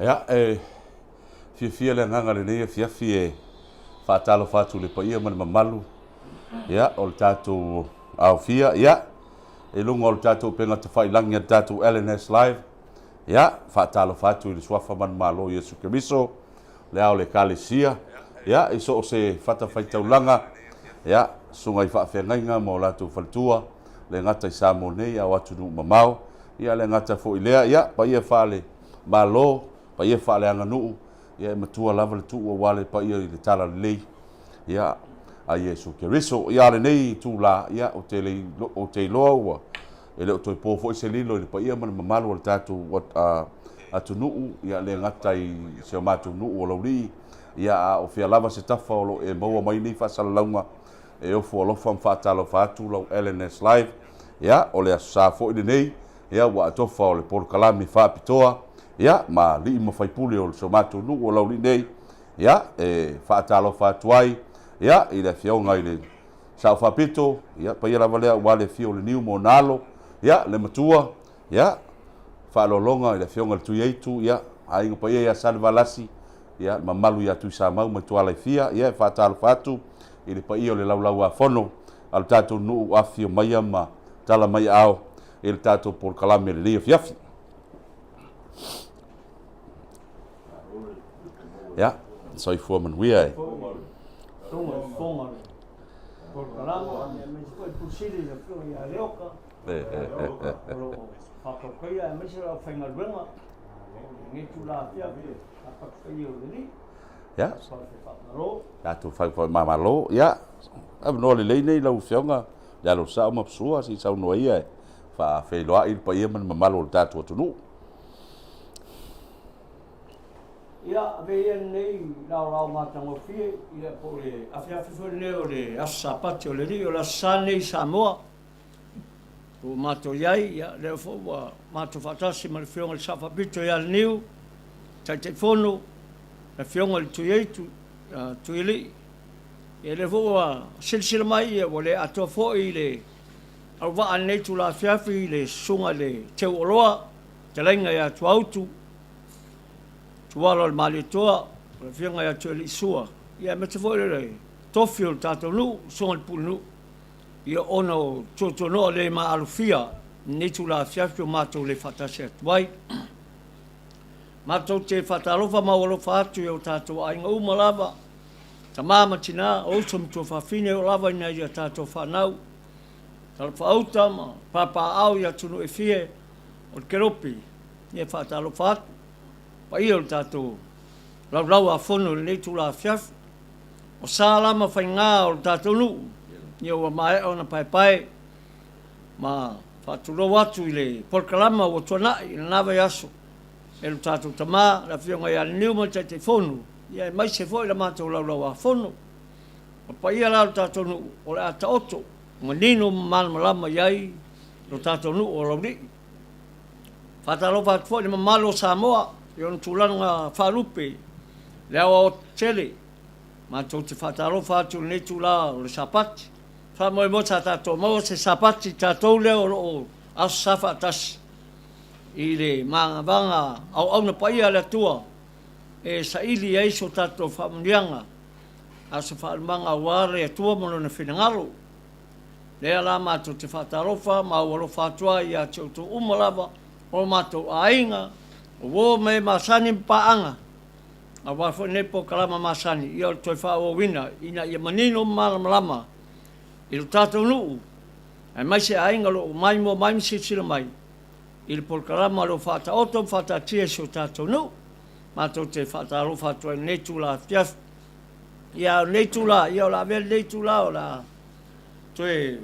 Ia, fia le nganga le nei fiafi e whaatalo whātu le paia mana mamalu. Ia, o le tātou au fia, ia. E lunga o le tātou penga te whailangi a tātou LNS Live. Ia, whaatalo whātu i le suafa mana malo Iesu Keriso. Le au le kalesia. Ia, i so o se whata whaitaulanga. Ia, sunga i whaafengainga mo lātou whalitua. Le ngata i Samo nei au atu nu mamau. Ia, le ngata fo i lea. Ia, paia whaale malo. Pa ia whaale anga nuu, ia matua lava le tuu wale pa ia le tala lei, ia a Iesu Keriso, ia le nei tū la, ia o te loa ua, e le o toi pōfo i se lilo, i le pa ia mana mamalu o le tātou atu nuu, ia le ngata i se o mātou nuu o lauri, ia a o fia lava se tafa o lo e maua mai nei whaasala launga, e ofo o lofa mwhaatalo whaatu lau LNS Live, ia o le asu sāfo i le nei, ia wa atofa o le polokalami whaapitoa, ia ma li mo fai puli o so matu nu o lauli nei ia whaatalo whaatuai ia i le fionga i le sao whapito ia pa ia lava lea wale fio le niu mo nalo ia le matua ia whaalolonga i le fionga le tui eitu ia ainga pa ia salva lasi ia mamalu ia tui sa mau mai tuala i fia ia whaatalo whaatu i le pa ia o le laulau a fono al tātou nu afio mai ma tala mai ao i le tātou por kalame le lia fiafi. Ja, so for man we are. Ja. Ja, tu fai for mama lo, ja. Ab no le nei lo fionga, ja lo sa ma sua si sa no ia. Fa fe lo il pa ia man mama lo tatu tu no. Ia veia nei lau matango fie ia po le afiafifu leo le asapati o le rio la sane i Samoa o mato iai ia leo fo wa mato fatasi ma le fionga le safapito ia le niu tai te fono le fionga le tuieitu tuili ia le fo wa silsila mai ia o le ato fo i le au waa nei tu la afiafi le sunga le teu oloa te lenga ia tu autu tualo le malitoa le fianga ya tele sua ia me te foi le tofio tato nu son pulu ia ono totono le ma alfia ni tu la fiafio mato le fatase vai mato te fatalofa ma lo fatu yo tato ai ngau malava tamama tina o som to fa fine o lava ina ia tato fa nau tal fa auta ma papa au ya tunu e fie o keropi ia fatalofa pa ia o tātou lau a whono le tu la fiaf o sālama whai ngā o tātou nu ia ua mai o na pai ma whāturo watu i le polkalama o tuanai na nawa yaso e lo tātou tamā la fionga ia le niuma te whono ia mai se fo i la mātou lau a whono o pa ia lau tātou nu o le ata oto ma nino malama iai lo tātou nu o lauri whātalo whātu i le mamalo Samoa yon tulanga falupe leo o tele ma to te fataro fatu ne tula le sapati fa mo mo tata to mo se sapati tato leo o asafa tas ile manga banga au na paia la tua e sa ili ai so tato familianga asafa manga ware tua mo na finangalo le ala ma to te fataro fa ma o lo fatua ia to umalava o ma to ainga o me masani paanga a wa fo ne po kalama masani ia to fa o wina ina ia manino malama il tato nu e mai se ainga lo mai mo mai se sila mai il po kalama lo fata auto fata tia so tato nu ma to te fata lo fata ne tula fiaf ia ne tula ia la vel ne tula la to e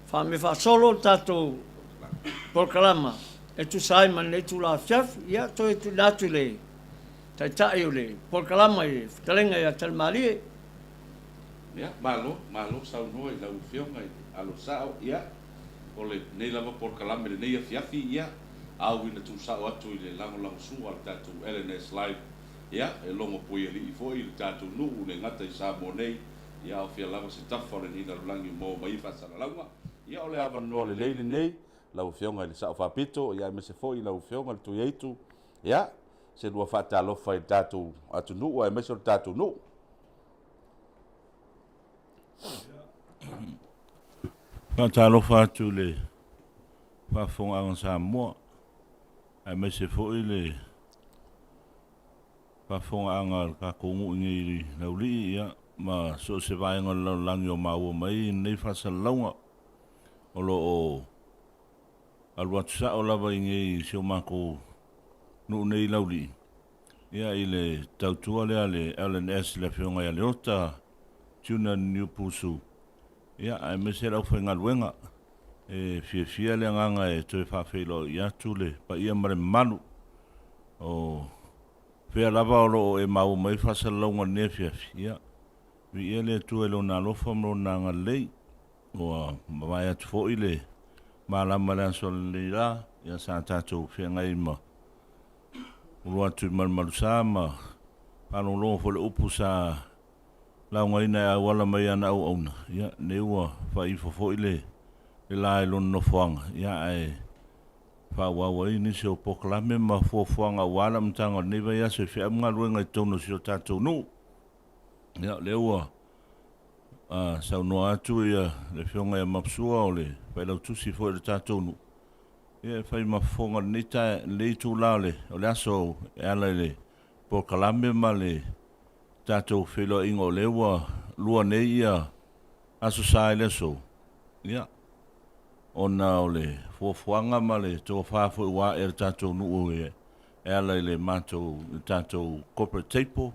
fa me fa solo tato po kalama e tu sai man le tu la fiaf ia to e tu natu le tai o le por kalama e talenga ia tal mali ia malo sa no i la fionga alo sao ia o le nei lava por kalama le nei fiafi ia au ina tu sao atu i le lango su al tatu LNS Live ia e longo pui ali i foi il tatu nu le ngata i Samo nei ia o fia lava se tafa le ni la langi mo mai fa sala langa ia o le ava no le nei lau fionga i le sao whapito, ia me se foi lau fionga le tuieitu, ia, se lua faatalofa i tatou atunuu ae mese o le tatou nuu faatalofa atu le faafogaaga Samoa ae mese foʻi le faafogaaga le kakoguʻi i laulii ia ma so se vaega le lalolagi o maua mai nei faasalalauga o loo alu atu saʻo lava i gei seo makou nuu nei laulii ia i le tautua lea le LNS le feoga ia le ota tuna niu pusu ia ae mese lau faigaluega e fiafia le agaga e toe faafeiloʻi atu le paia ma le mamalu o fea lava o loo e maua mai faasalalauga lenei fiafi ia viia le atua i lona alofa ma lona agalelei ua mavae atu foʻi le malama le aso lelei la ia sa tatou feagai ma ulu atu i malumalusā ma palogologo fo le upu sa laugaina e auala mai ana auauna ia nei ua faaifa foʻi le la e lona nofoaga ia ae faauau ai nisi o pokalame ma fuafuaga auala mataga o lenei vai aso e feʻalugaluega i tonu sio tatou nuu ia lea ua saunoa atu ia le feoga ia mapusua o le failautusi foʻi le tatou nuu ia fai mafofoga lenei tulā o le aso e ala i le pokalame ma le tatou feiloaʻiga o lea ua lua nei ia aso sa i le asou ia ona o le fuafuaga ma le togafā foʻi ua e le tatou nuu e ala i le matou le tatou corporate table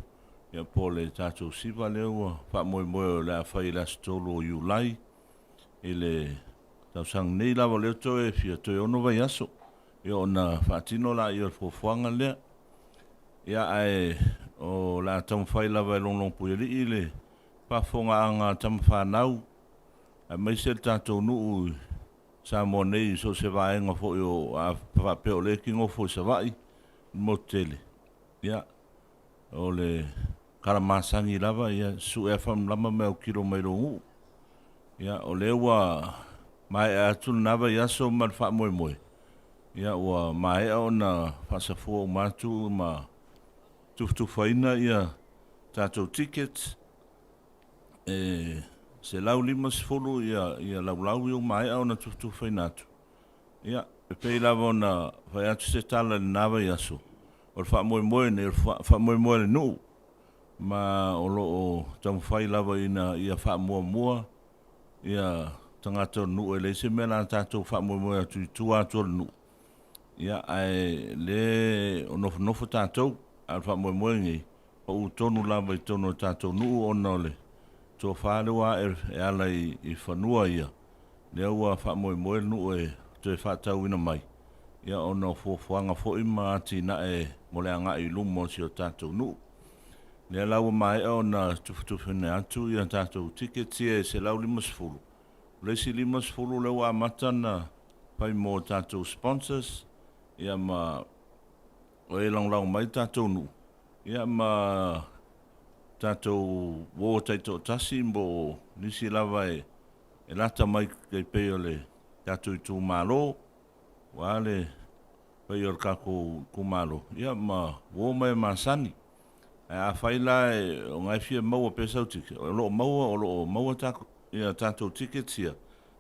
ia po le tatou siva lea ua faamoemoe o le afai i le aso tolu o iulai i le tausaga nei lava lea toe fia toe ono vai aso ia ona faatino laʻi o le fuafuaga lea ia ae o la taumafai lava e logologo pui alii le faafogaaga tamafanau ae maise le tatou nuu sa mo nei so se vaega foʻi o faapea o lē kigofo i savaʻi mo tele ia o le kalamasagi lava ia suʻe afamalama me au kilo mai lo uu ia o lea ua mae atu lanava i aso ma le faamoemoe ia ua maeʻa ona faasafua uma atu ma tufutufaina ia tatou ticket e se lau 5 ia laulau i o maeʻa ona tufutufaina atu ia e pei lava ona fai atu se tala lenava i aso o le faamoemoe nei o le faamoemoe le nuu ma o loo taumafai lava ia faamuamua ia tagata o le nuu e leise mea la tatou faamoemoe atu i tu atu o le nuu ia ae lē o nofonofo tatou a le faamoemoe gei o utonu lava i tonu o tatou nuu ona o le tofā le ua e ala i fanua ia lea ua faamoemoe le nuu e toe faatauina mai ia ona o fuafuaga foʻi ma atinaʻe mo le agaʻi i luma o sio tatou nuu lea lau ua maeʻa ona tufutufina atu ia tatou tiketi e se lau 50 leisi 50 le ua amata na pai mo tatou sponsors ia ma o e laulau mai tatou nuu ia ma tatou ua taitoʻatasi mo nisi lava e lata mai kei pei o le tatou itumālō ua le pai o le kakou kumālō ia ma ua mai masani ae afai la e o gai fia maua pe sautiki o loo maua ia tatou tickets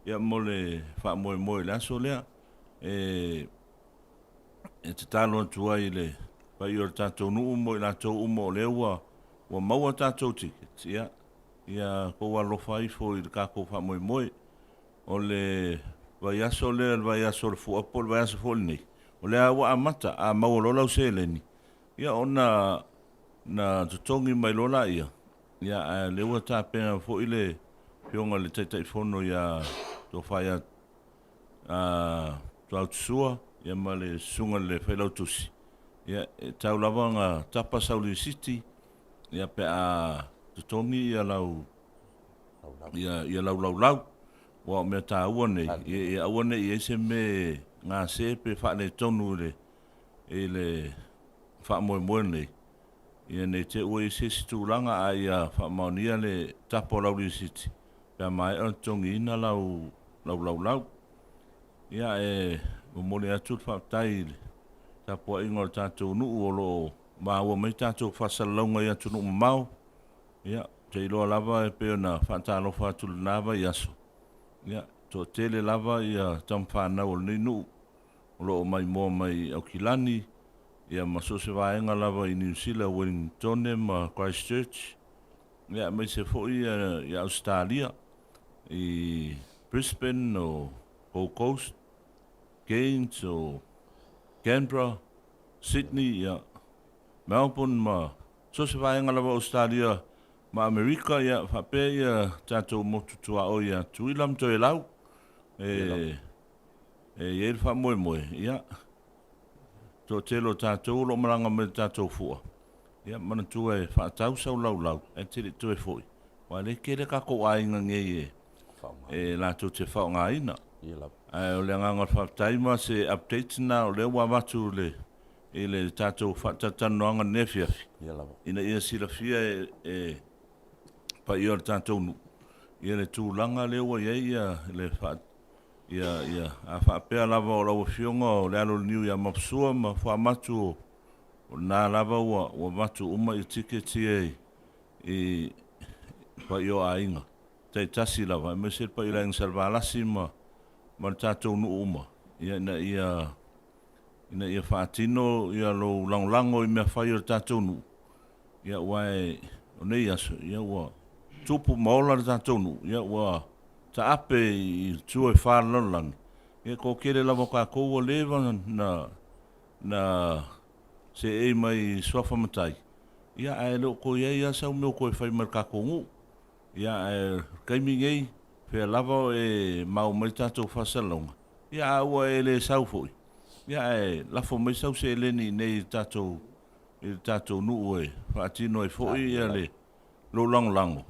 ia mo le faamoemoe le aso lea e tatalo atu ai le pai o le tatou nuu mo i latou uma o lea ua maua tatou tickets ia kou alofa ai fo i le kakou faamoemoe o le vaiaso lea le vaiaso le fuapo le vaiaso fo lenei o lea ua amata a maua lo lau seleni ia ona na totogi mai lo la ia le ua tapega foʻi le fioga le taʻitaʻifono ia tofā ia tuautusua ia ma le susuga le failautusi ia e tau lava ga tapa Sauli City ia pe a totogi ia laulaulau ua o mea tāua nei ia aua nei ai se me gasē pe faaletonu i le faamoemoe nei ia nei te ua i sesi tulaga a ia faamaonia le tapa o Lauli City pea maeʻa ona togiina laulaulau ia e momole atu le faapetai tapu ingo tātou nuu o lo māua mai tātou whasalonga ia tunu mau. Ia, te iloa lava e peo na whaatalo whaatulu nāwa i aso. Ia, tō tele lava ia tam whanau o nei nuu. O lo mai mua mai au kilani. Ia maso se vaenga lava i New Zealand, Wellington, ma Christchurch. Ia, mai se fo i Australia. I Brisbane o Gold Coast. Cairns o Canberra, Sydney, ia Melbourne, ma so se vaenga lava Australia, ma Amerika, ia whape ia tātou motutua o ia tuilam to e lau. Ia wha moe moe, ia. Tō telo tātou lo maranga me tātou fua. Ia mana tua e whaatau sau lau lau, e tere tu e foi. Wa le kere kako ainga nge e la tō te whao ngā ina. O le nganga whaptaima se updates na o le wamatu le e le tātou whatatanoanga nefiafi. Ina ia silafia e pa ia le tātou nu. Ia le tūlanga le wa ia le what ia a whapea lava o lau fionga o le alo niu ia mapsua ma whamatu o nā lava o matu uma i tiketi e pa ia a inga. Tai tasi lava, me se pa ila salvalasi ma tātou nu uma. Ina ia whaatino, ia lo lango i mea whai o tātou nu. Ia wae, o nei aso, ia ua tupu maola le tātou nu. Ia ua ta ape i tua e whālalangi. Ia ko kere lava ka koua lewa na se e mai swafa matai. Ia ai leo ko ia sau meo koe whai mar ka kongu. Ia kaimi ngei, whea lava e mau mai tātou whasalonga. Ia aua e le sau foi. Ia lafo mai sau se leni nei tātou nuu e. Whaatino e foi ia le lo lango.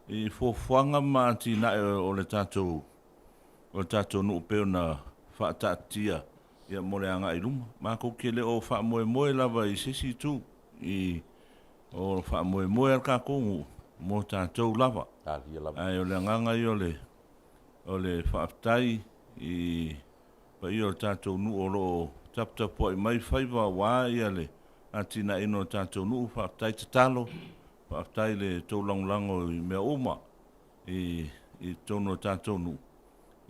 I fōwhanga māti na o le tātou nuu peo na whaatatia. Ia mole anga i luma. Mako ke le o wha moe lava i sisi tu. I o wha moe al ka kongu. Mo tātou lava. Ai o le nganga i o le whaaptai i pa i o tātou nu o lo taptapo i mai whaiva wā i ale a tina ino tātou nu whaaptai te talo whaaptai le tau lango i mea oma i tono tātou nu.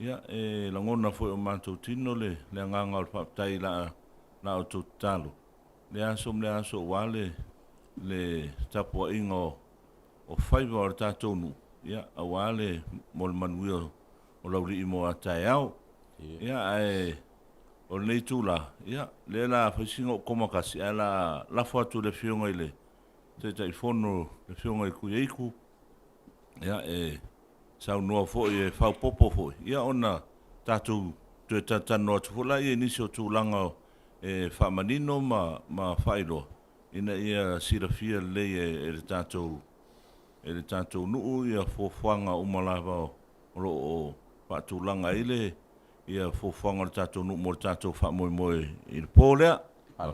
Ia e langona foi o mātou tino le nganga o whaaptai la o tau talo. Le aso wale le tapua ingo o whaiva o tātou nu. Ia, a wale mol manui o lauri i mo a tae au. Ia, o nei tūla. Ia, le la whaisinga o komakasi. Ia, la whatu le whionga i le. Te tai whono le whionga i kuieiku. Ia, sau noa fōi e whau popo fōi. Ia, ona tātou tue tatano atu fōla. Ia, nisi o tūlanga e whamanino ma whairoa. Ina ia sirafia lei e le tātou le tātou nuu ia fōwhanga umalava o whaatūlanga ile ia fōwhanga le tātou nuu mo le tātou whamoe i le pōlea.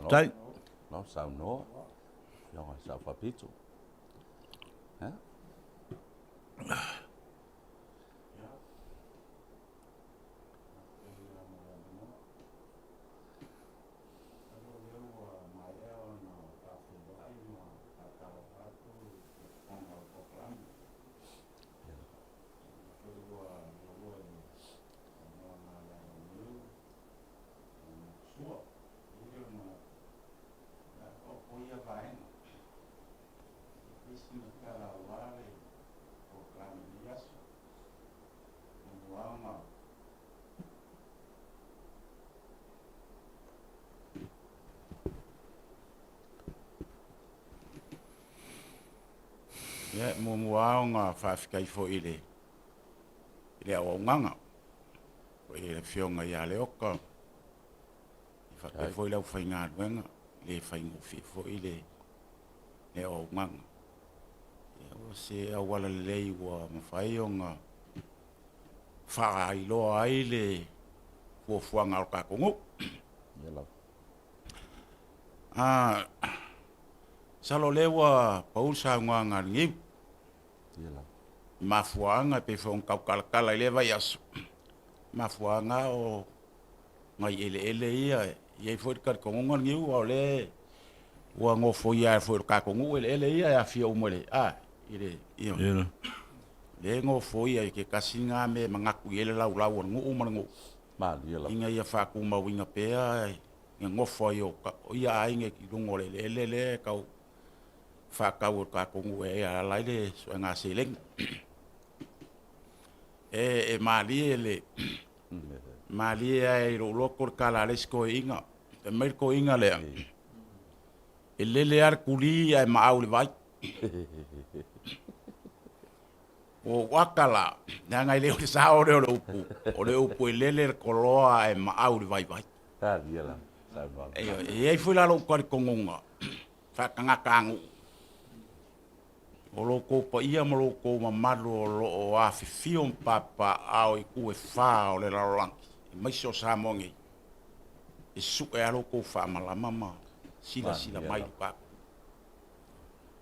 Tai. No, sau noa. Ionga sau whapitu. Ia mua o ngā whaafikai fo i le o nganga. O i le whionga i a le oka. I whakai fo i lau whai ngā ruenga. Le whai nguwhi fo i le o nganga. Ia o se awala lei wa mawhai o ngā whaailoa ai le fuafuanga o kakongu. Ia lau. Salo lewa paul sa nganga ngiu. Mafuanga pe fon kala i lewa yasu. Mafuanga o ngai ele ia Ia foi ka ko ngon ngiu o le wa ngo fo ia foi ka ko ngu ele ia fia o mole ile ia Ia. le ngo fo ia ke kasinga me mangaku ele lau ngu umangu ma dia la inga ia fa ku ma winga pe ai ngo fo yo ia ai nge ki lungo le ka fa ka o ka ko ngu e ala le so nga seleng e mali le mali ai ro loko kala le sko inga e mai ko inga le e lele ar kuli ai ma au le vai o wakala nga ile o sa o le upu e lele koloa e ma au le vai ta dia la sa ba e ai foi la lo ko kongonga fa kanga kangu o loko pa ia mo loko ma malu o lo o a fio papa au i ku e fa o le lalanki mai so sa mongi e su e alo ko fa mala mama sila mai pa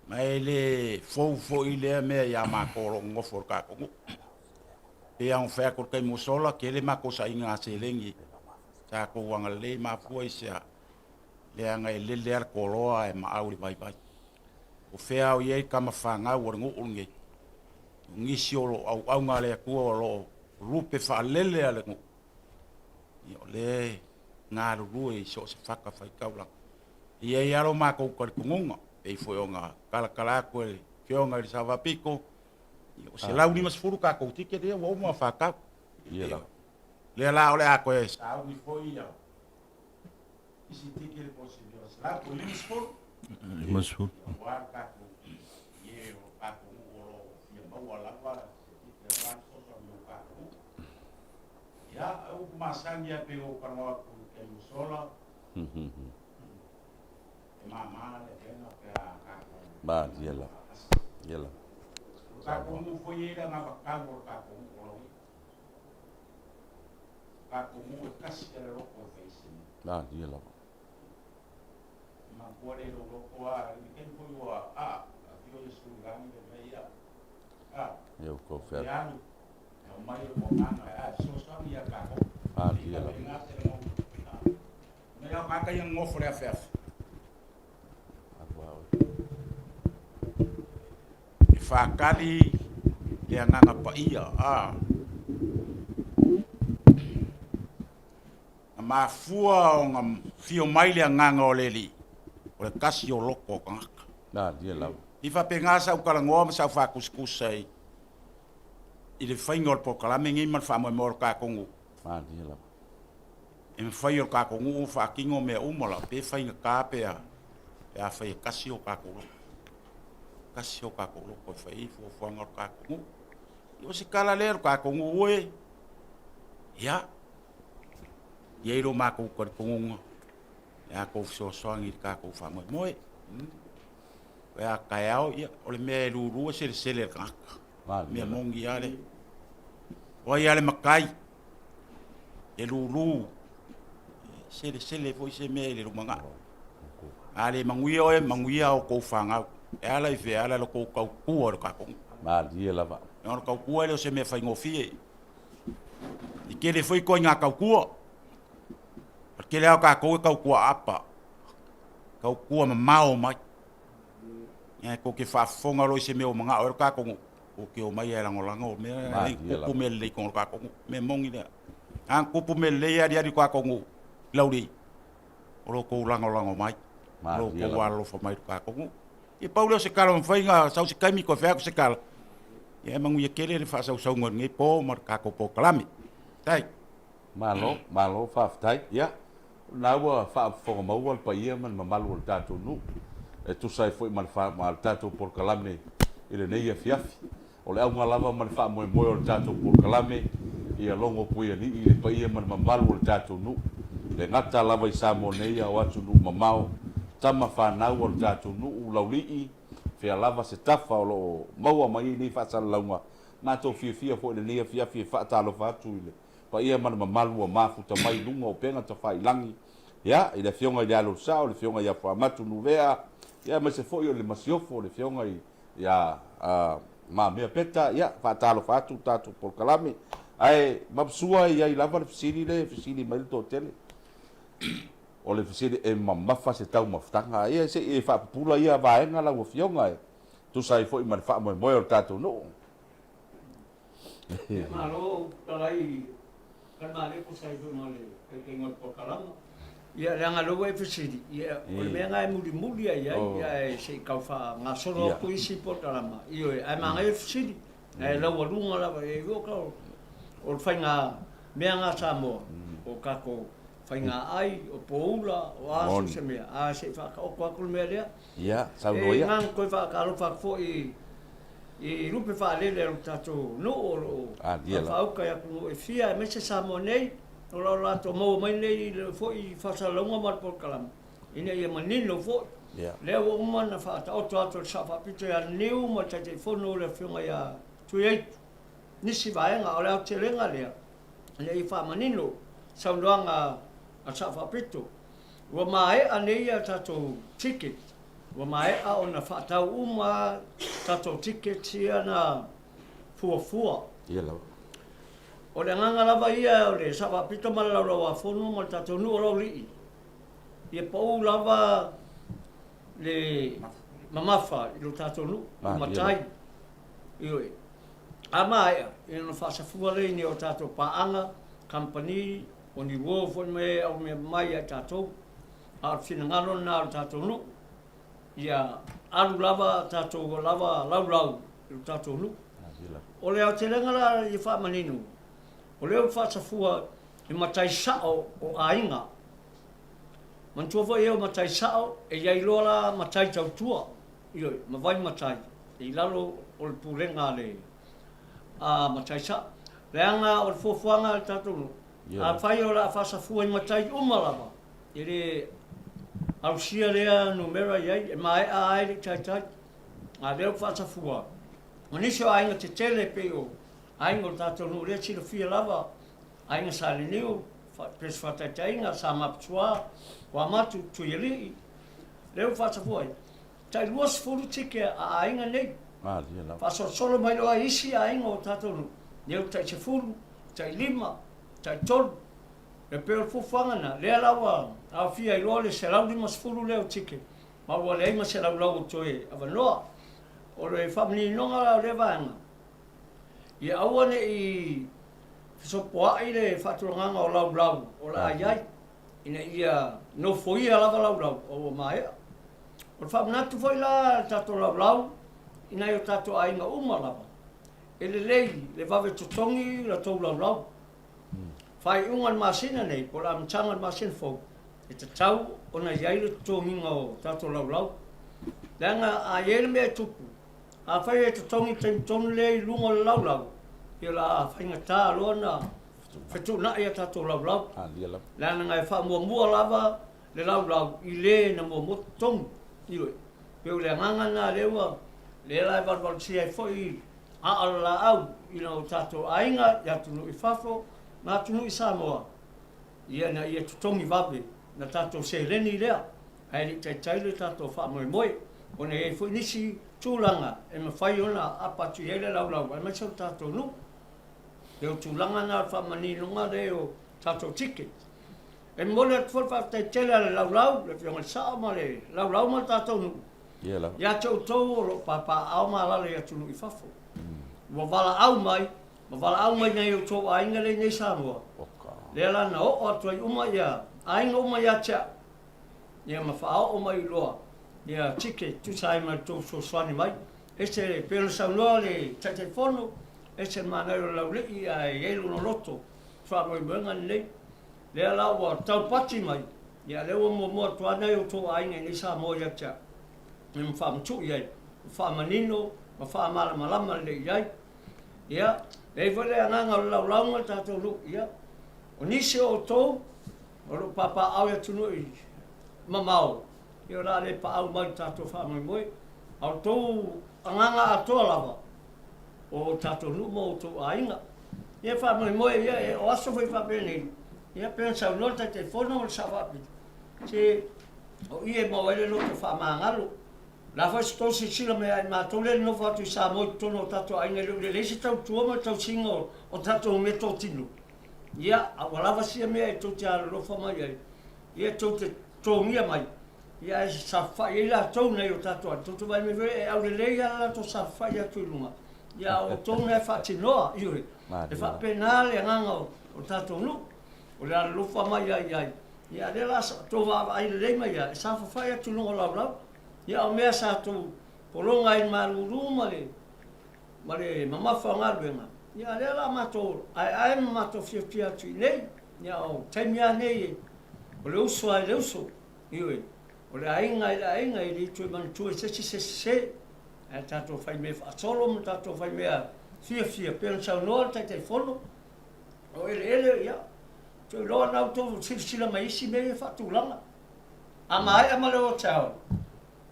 mai le fo ile me ya ma ko lo ngofo ka ko e an fa ko kai mo sola ke le ma ko sa inga se lengi sa ko wanga le ma foi sia le anga le le ar ko lo e ma au vai o fea o iei kama whanga ua ngu unge. Ngisi o lo au ngā lea kua o lo rupe wha lele ale ngu. I o le ngā rurue i so se whaka whai kaulang. Iei aro mā kou kari kungunga. Ei foi o ngā kala koe whionga i sawa piko. I o se lau ni mas furu kā kou tike rea wa uma whakau. ia la Lea la o le a koe. Au ni foi iau. Isi tike le posi leo. Se lau koe limis furu. Mas fu. Ya, o masangia pe o kanoa ku ke musola. Mama le tena pe a ka. ba dia la Ka ku mu foi ida na ka ko ka ku ko. Ka ku mu kasi le ro ko face. ba dia la Ma kuare lo ko a ken foi o a fio de su gani de meia. eu ko fe Ya ni. No mai o ngana so so ni ka ko. ba dia la Me ya ka yang ngofo le afef. Fakali le nganga pa ia ma fua o ngam fio mai le nganga o leli o le kasi o loko kanga ba dia la i fa penga sa ukala ngom sa fa kuskusai i le faingol po kala mengi man fa mo mor ka kongu ba dia la e faio ka kongu fa kingo me umola pe fainga ka pe a fa kasi o ka kongu kasi o ka kongu ko fa i fo fo ngor ka kongu i si kala ler ka kongu we ya ye ro ma ko kongu ya ko so ngi ka ko fa mo moe ya kayao ya ole me luru se le ka ba me dia la mongi ale o ya le makai e luru se le foi se me le rumanga ale manguia o ko fanga ala i fe ala ko ka ku o ka ko ba dia la ba no ka ku ele se me fa ngofie i ke le foi ko nga ka ku porque le ka ko apa ka ku ma mau mai e ko ke fa fonga lo se me o manga o ka ko o ke o mai era ngolango me ko me le ko ka ko me mongi le an ko pu me le ya dia di ka ko lauri o ko lango mai lo ko walo fo mai ka ko e paulo se kala mfainga sau se kaimi ko fa se kala e mangu ye kele le fa sau ngon ngi po mar ka ko po klami tai malo fa tai ya na wa fa fo mo wal pa ia man mal wal tatu nu e tu sai foi man fa mal tatu por kalame ile nei e fiafi o le au lava man fa mo o tatu por kalame ia longo pui ni ile pa ia man mal wal tatu nu le ngata lava i sa mo nei a watu nu mamao tama fa na wal tatu nu lauli fe lava se tafa o lo maua mai ni fa sala launga na to fia fo le nei fiafi fa talo fa tu ile pa ia man malu ma futa mai lunga o penga ta fai langi ya ile fionga ia lo sa o le fionga ia fa matu nu vea ya ma se foi o le masiofo le fionga ia ma me peta ya fa talo fa tu tatu por kalame ai mabsua ia i lava fisili le fisili mai to tele o le fesili e mamafa se tau mafutaga ia se e faapupula ia vaega lau afioga e tusai foʻi ma le faamoemoe o le tatou nuu malo talai kan male ko sai do male ke ngol po kalama ia le ngalo e fesili ia o le mea e muli ia e se kaufa ngasoro ko isi po kalama io e ma e fesili e la walunga la e go ka o fainga mea nga samo o kako fainga ai o poula o aso se mea a se fa o ko mea lea ia sauno ia ngang ko fa ka lo fa fo i rupe fa lele o tato no o fa o ka ya ko e fia me se samo nei o la to mo mai nei fo i fa sa longa mar por kalam ina ia manino fo le o mana fa ta o to sa fa pito ya new mo te fono le fionga ya tuei nisi vaenga o le au te renga lea le i fa manino sa longa a sa fa pito wa mai anei a tato ticket wa mai a ona fa ta uma tato ticket ia na fua ia la o le nganga lava ia o le sa fa pito mala wa fono mo tato nu o li ia po lava le mamafa i lo tato nu matai ioi amai ina fa sa fuale ni o tato paanga company o ni wo fo me o me mai a tato a fina ngalo na o tato nu ia alu lava tato lava lau i tato nu o le o te lenga i fa maninu o le o fa sa fua i matai sao o ainga mantua foi eu matai sao e ia ilola matai tautua io ma vai matai e lalo o le purenga le a matai sa leanga o le fofuanga tatu a fai o la fasa fua i matai umalava ele au sia lea numera ia e mai a ai le tai a leo fasa fua manisho ainga te tele pe o ainga o tatu no le sila fia lava ainga sa le niu pres fata tainga sa maptua wa matu tuili leo fasa foi tai luas fulu tike a ainga nei ia la fa solo mai lo isi ainga o tatonu neu tai se fulu tai lima tai tol e pe fu fangana le lawa a fia i le se lau lima fulu leo tike ma wa le ma se lau lau toe ava no o le family nonga le vanga ia awane i so poa ile fatulanga o lau o la ai ina ia no foi ala lau o mai o fa na tu foi la tato lau ina yo tato ainga uma lava ele lei le va vetu tongi la to lau fai ungan masina nei por am changan masin fo e te tau ona ia ile to minga o tato lau langa a ele me tupu a fai e te tongi ten ton le lunga lau ia la fainga ta lona fetu na ia tato lau ia la lana ngai fa mua lava le lau i le na mo tong ioi pe le nganga na lewa le la va sia foi a ala au i no tato ainga ya tunu i fafo na tunu i samoa ia na ia tutongi vape na tato se reni lea ai te taile tato fa moi ona e foi nisi tulanga e ma fai ona apa tu ele lau ai ma so tato nu e o tulanga na fa mani lunga de o tato ticket e mole for fa te tele lau le fiona sa ma le lau ma tato nu ia la ya to ro papa au ma la le tu i fafo wa vala au mai nei o to ainga le nei sa mo le la no o to uma ya ainga uma ya cha ia ma fa o mai lo ia ticket tu sai ma to so swani mai ese pelo sa no le telefono ese manero la le ia e lo lotto fa mo benga nei le la wa tau pati mai ia le mo to ana o to ainga nei sa mo ya cha mi fa mtu ia fa manino ma fa malama le ia ia e vole anga lau ma tato lu ia o nisi o to o papa au ya tunu i mamau ia la le pa au ma tato fa moi au to anga a to lava o tato lu mo to ainga ia fa moi ia o aso foi fa bene ia pensa o nota telefono o sa va se o ia mo ele no fa mangalo la fa sto si sila me ai ma tole no fa tu sa mo tono tato ai ngelo le si tau tu mo tau singo o tato me to tinu ia a wala va si me to tia lo fa mai ai ia tau te tōngia mai. Ia e sa whai e la tau nei o tātua. Tau vai me vei e au le lei ala to sa whai atu i lunga. Ia o tau nei whati noa, ioi. E whapena le nganga o tātua nu. O le ala lufa mai ai ai. Ia le la sa tau wa ai le lei mai ia. E sa whai atu lunga lau lau. Ia o mea sa tau polonga i maruru ma le mamafa ngaluenga. Ia le la mato ai mato fia atu i nei. Ia o taimia nei o le uso ai le uso. Ioi. O le ainga i li tui man tui se. E tato fai me whaatolo, ma tato fai mea fia, pēna sau noa tai te whono. O ele, ia. Tui loa nau tō sila mai isi me e whaatulanga. Ama ai ama leo tau.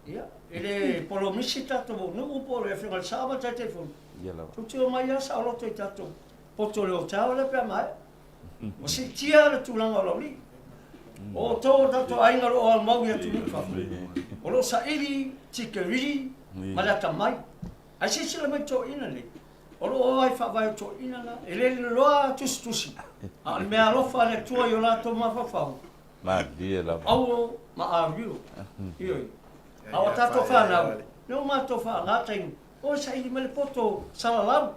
Ia. Ele polo misi tato mo, nuku polo e whengal sāma tai te whono. Tu tio mai a sa oloto i tato. Poto leo tau le pia mai. O si tia le tūlanga o lauli. O tō tato ainga lo o mau ia tunu whawhi. O lo sa iri, tikeriri, malata mai. Ai si sila mai tō ina le. O lo o ai whawai tō ina la. E le loa tusi. A le mea lofa le tua i o la tō mawhawhau. Ma dia la. Au ma a riu. Ioi. Awa tato whanau. Neu mātou whangatain. O sa iri mele poto salalau.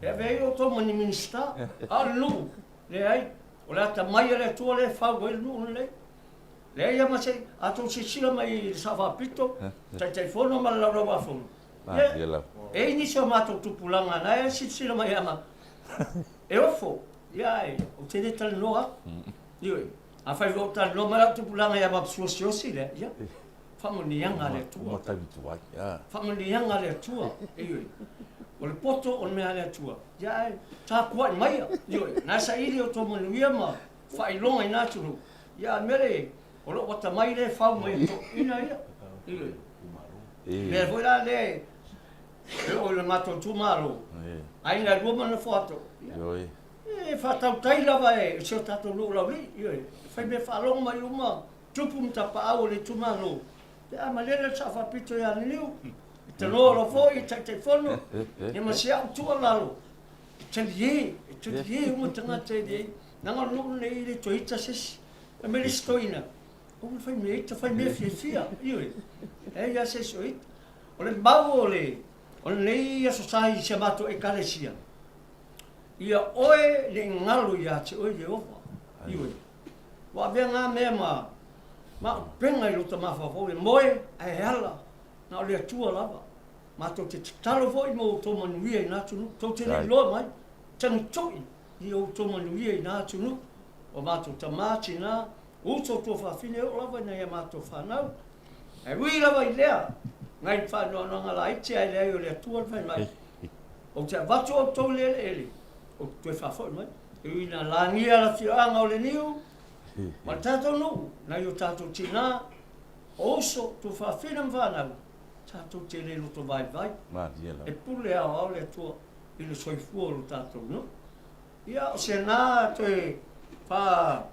E vei o tō mani minista. A lu. Le ai. O le ata mai le tua le whau e nu le. Le ia ma se ato se sila mai sa whapito. Tai whono ma lau lau whafono. E ni se o mātou tupulanga na e si sila mai ama. E ofo. Ia e. O te re tala noa. Ioi. A whai o tala noa ma lau tupulanga ia ma psuosiosi le. Ia. Whamonianga le tua. Whamonianga le tua. Ioi. O le poto o mea le tua. Ia e. Tā kua i maia. Ioi. Nā sa iri o tō manuia ma. Whailonga i nā tunu. Ia mere. O lo wata mai le whau mai tō ina ia. Ioi. Mea foi la le. O le mato tūmaro. Aina ruma na whato. Ioi. E whatau tai lava e. Seo tato loo lau li. Ioi. Whai me whalonga mai uma. Tupu mta pa au le tūmaro. Te ama lele sa whapito ia niu. Te loro foi, te whono. E ma se au tua lalo. Te die, uma tanga te die. Nanga loo nei le toita sesi. E me le stoina. O me whai me ita, whai me fia. Ioi. E ia se soit. O le mau o le. O le nei aso sahi se mato e kalesia. Ia oe le ngalu ia te oe le ofa. Ioi. Wa bea ngā mea ma penga i rota mawhawhau e moe e ala. Na o le atua lava. Ma tau te talo fo i mo tō manuia i nā tunu. Tau te rei loa mai. Tangi toi i o tō manuia i nā tunu. O mātou ta māti nā. Uto tō whawhine o lava nei a mātou whanau. E ui lava i lea. Ngai whanau nanga la iti ai lea i o le atua whai mai. O te watu o tō lele ele. O tō whawhau mai. E ui nā langia la whianga o le niu. Ma tātou no. Nai o tātou tina. Oso tō whawhine whanau. Tātou te lelo to vai. E pule au le atua i le soifua o tātou no. Ia o se nā te wha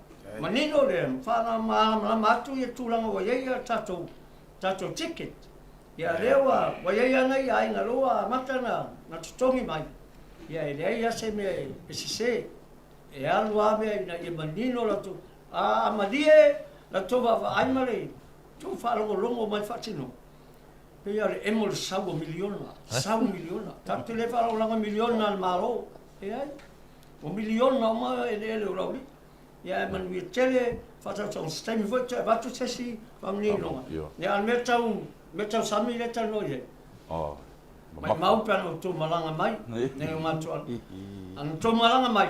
manino le whana matu i tūlanga wa yeia tātou ticket. Ia lewa wa yeia nei a inga roa matana na tutongi mai. Ia e leia se me e se e alu ame i manino la tu a malie la tova wa aimare tu whalongo longo mai whatino. Pea le emo le sau miliona. Tātu le whara o langa miliona al maro. E ai. O miliona o maa e le o rauri. Ia e manu i tele, whatau tau stemi voita, e watu tesi, whamninonga. Ia me tau sami le tau noi e. Mai maupana o tō malanga mai. Nei o mātua. An tō malanga mai.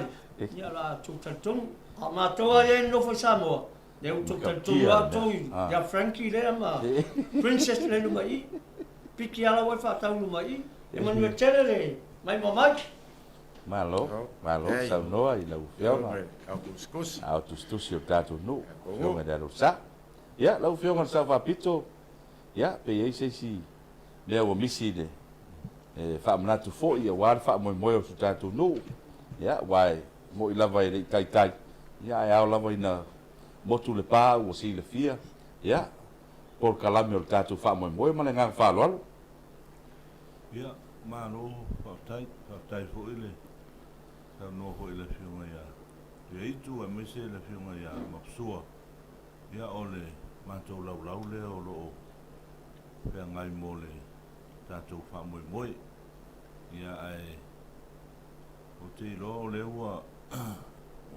Ia la tō tatung. A mātua e nofo Samoa. Ne o tō tatung a tōi. Ia Frankie lea ma. Princess le numa i. Piki ala wai whatau numa i. E manu e tele le. Mai mamai. Malo, sau noa i lau whiaunga. Au kuskus. Au tustusi o tātou no. Whiaunga dero sa. Ia, lau whiaunga sa whapito. Ia, pe ei seisi. Lea o misi le. Whaamanatu fo i a wāre whaamoe o su tātou no. Ia, wai, mo i lava i rei tai. Ia, e au lava i na motu le pā ua si le fia. Ia, por kalame o tātou whaamoe ma le ngā whaaloalo. Ia, malo, whaatai fo i le. Tau no ho i le whiunga ia. Te eitu a mese le whiunga ia mapsua. ia o le mātou laulau lea o loo pea ngai mo le tātou whamoemoe ia ai o te ilo le ua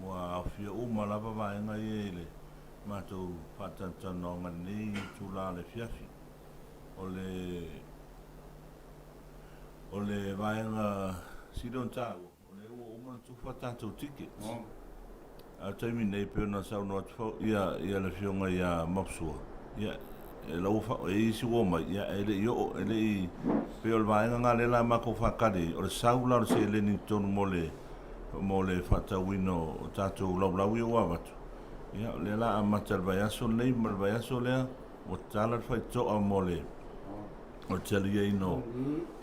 ua awhia malapa vaenga i le mātou whatantanonga nei tūlā le fiafi o le vaenga sidon tāu o le ua umana tuwha tātou tike a taimi nei peo na sau no atfau ia le fionga ia mapsua ia e lau whao e isi woma ia e le i o e le i peo le vaenga ngā le la mako whakare o le sau lau se le ni tonu mo le whatawino o tātou lau i o awatu ia le la a matal vai aso nei mal vai aso lea o tālar whai toa mo le o tali e ino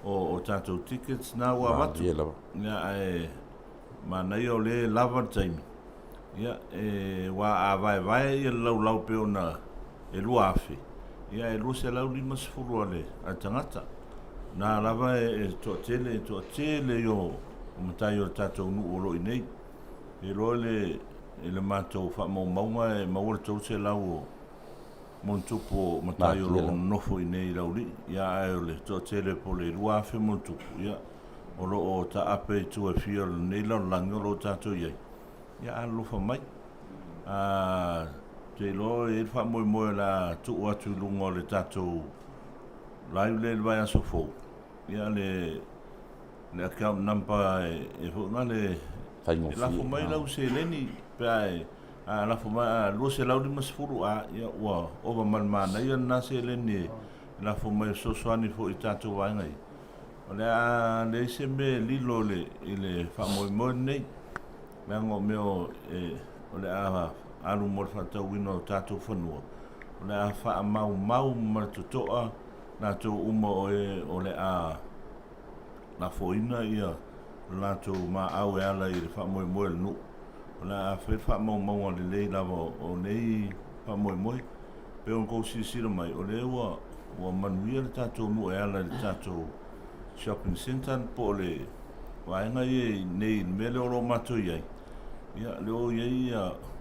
o tātou tickets na o awatu ia e ma nei o le lava taimi ia e wa a vai ia lau peo na e lua afi ia e lua se lau lima sifuru ale a tangata na lava e toa tele yo o matai o tātou nu olo i nei e loa le mātou wha maunga e maua tau se lau o montupu o matai o lo nofo i nei lau li ia e o le toa tele po le lua afi montupu ia o lo o ta ape i tu e fia nei lau langi o lo tātou iai ia alofa mai te lo e fa moe la tu atu lungo le tatou live le vai aso fo ia le account number e fo na le la fo mai la se leni pe la fo mai lo se la di masfuru a ia wa o man man ia na se leni la fo mai so swani fo i tatou vai ngai le se me lilo le fa moe nei Mengo meo o le alu mo fatau wino tātou whanua. O le a wha mau maratotoa nā tō uma o le a la foina ia nā tō ma au e ala i le wha moe le nu. O le a wha mau le lei lava o nei wha moe. Peo on kou sisira mai o le ua manuia le tātou nu e ala le tātou shopping center po le waenga i nei mele o lo mato iai. Ia leo iai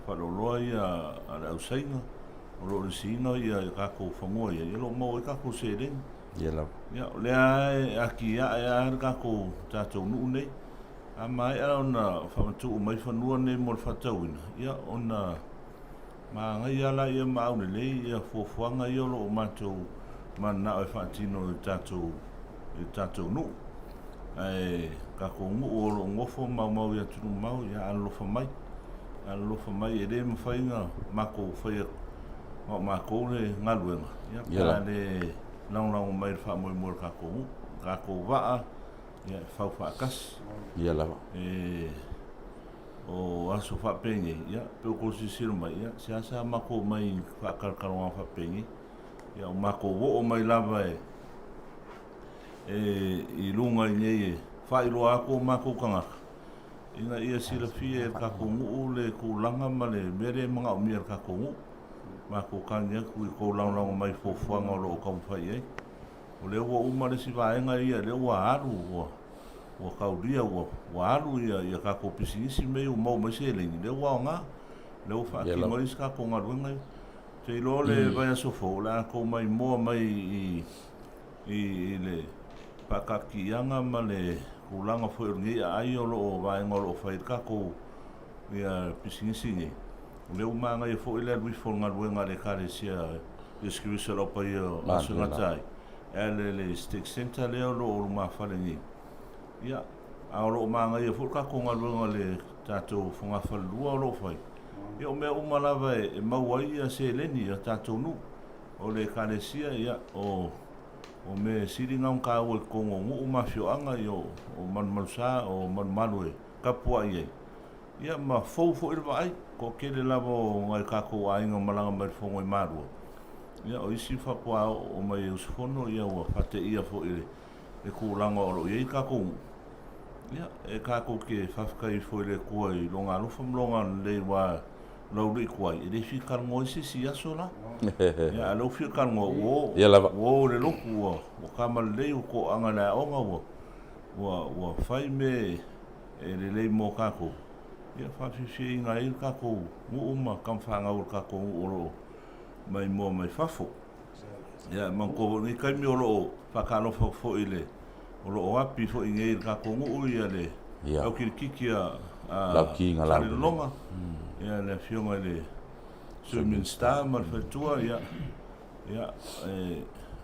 whaloloa ia ale au sainga. O lo le sina ia kako whangoa ia. Ia lo mau e kako se ring. Ia lau. Ia lea aki ia e kako tātou nuu nei. A mai a ona whamatu mai whanua nei mo le whatauina. Ia ona ma ngai ala ia maune lei ia fuafuanga ia lo o mato mana o whatino i tātou nuu. Ai kako ngu o lo ngofo mau ia tunu mau ia alofa mai e le mawhainga mako whaia o mako le ngaluenga ia le lang mai wha moe kako waa ia whau whaakas ia lava o aso whapenge ia peo kosi siro mai ia siasa mako mai whakarkaronga whapenge ia o mako wo mai lava i lunga i nei whairo ako mako kangaka. Inga ia sila fia e kako nguu le kulanga ma le mere mga umia kako nguu. Mako kanya kui kou launanga mai fofuanga o lo kauwhai ei. O leo ua umare si vaenga ia leo ua aru ua kauria ua aru ia kako pisingisi mei o mau mai se lengi. Leo ua ngā. Leo whakingo isi kako ngaruenga. Te ilo le vai asofo le ako mai moa mai i le pakakianga ma le kulanga foi ngi ai o lo vai ngolo fai kako ia pisingisi ngi le umanga i foi le wi fo ngaluenga le karesia description o pa ia asungatai le stick center le lo ma fale ngi ia a lo manga i fo kako ngaluenga le tato fonga falua lo fai ia o me umala vai e mawai ia se leni ia tato nu o le karesia ia o me siringa un ka o kongo ngu mafioanga yo o manmalsa o manmalue kapua ia ia ma fo vai ko kele lavo ngai kako ainga malanga mai fongo i maru ia o isi fa kwa o mai usfono ia o fate ia fo ile e kulanga o ia kako ia e kako ke fafka i fo ile ko i longa lo famlonga le wa lo ri ko i le fi kalmo isi si asola ia lo fi kalmo o le loku o kamal le ko anga na onga wa fai me e le mo kako ia fa fi nga i kako uma kam fanga o kako o mai mo mai fafo ia manko ni kai mi o lo whakalo fo ile o lo api fo inge ka kongu ia le au kikikia Lauki ngā lau. longa ia le fionga le swimming star ma fetua ia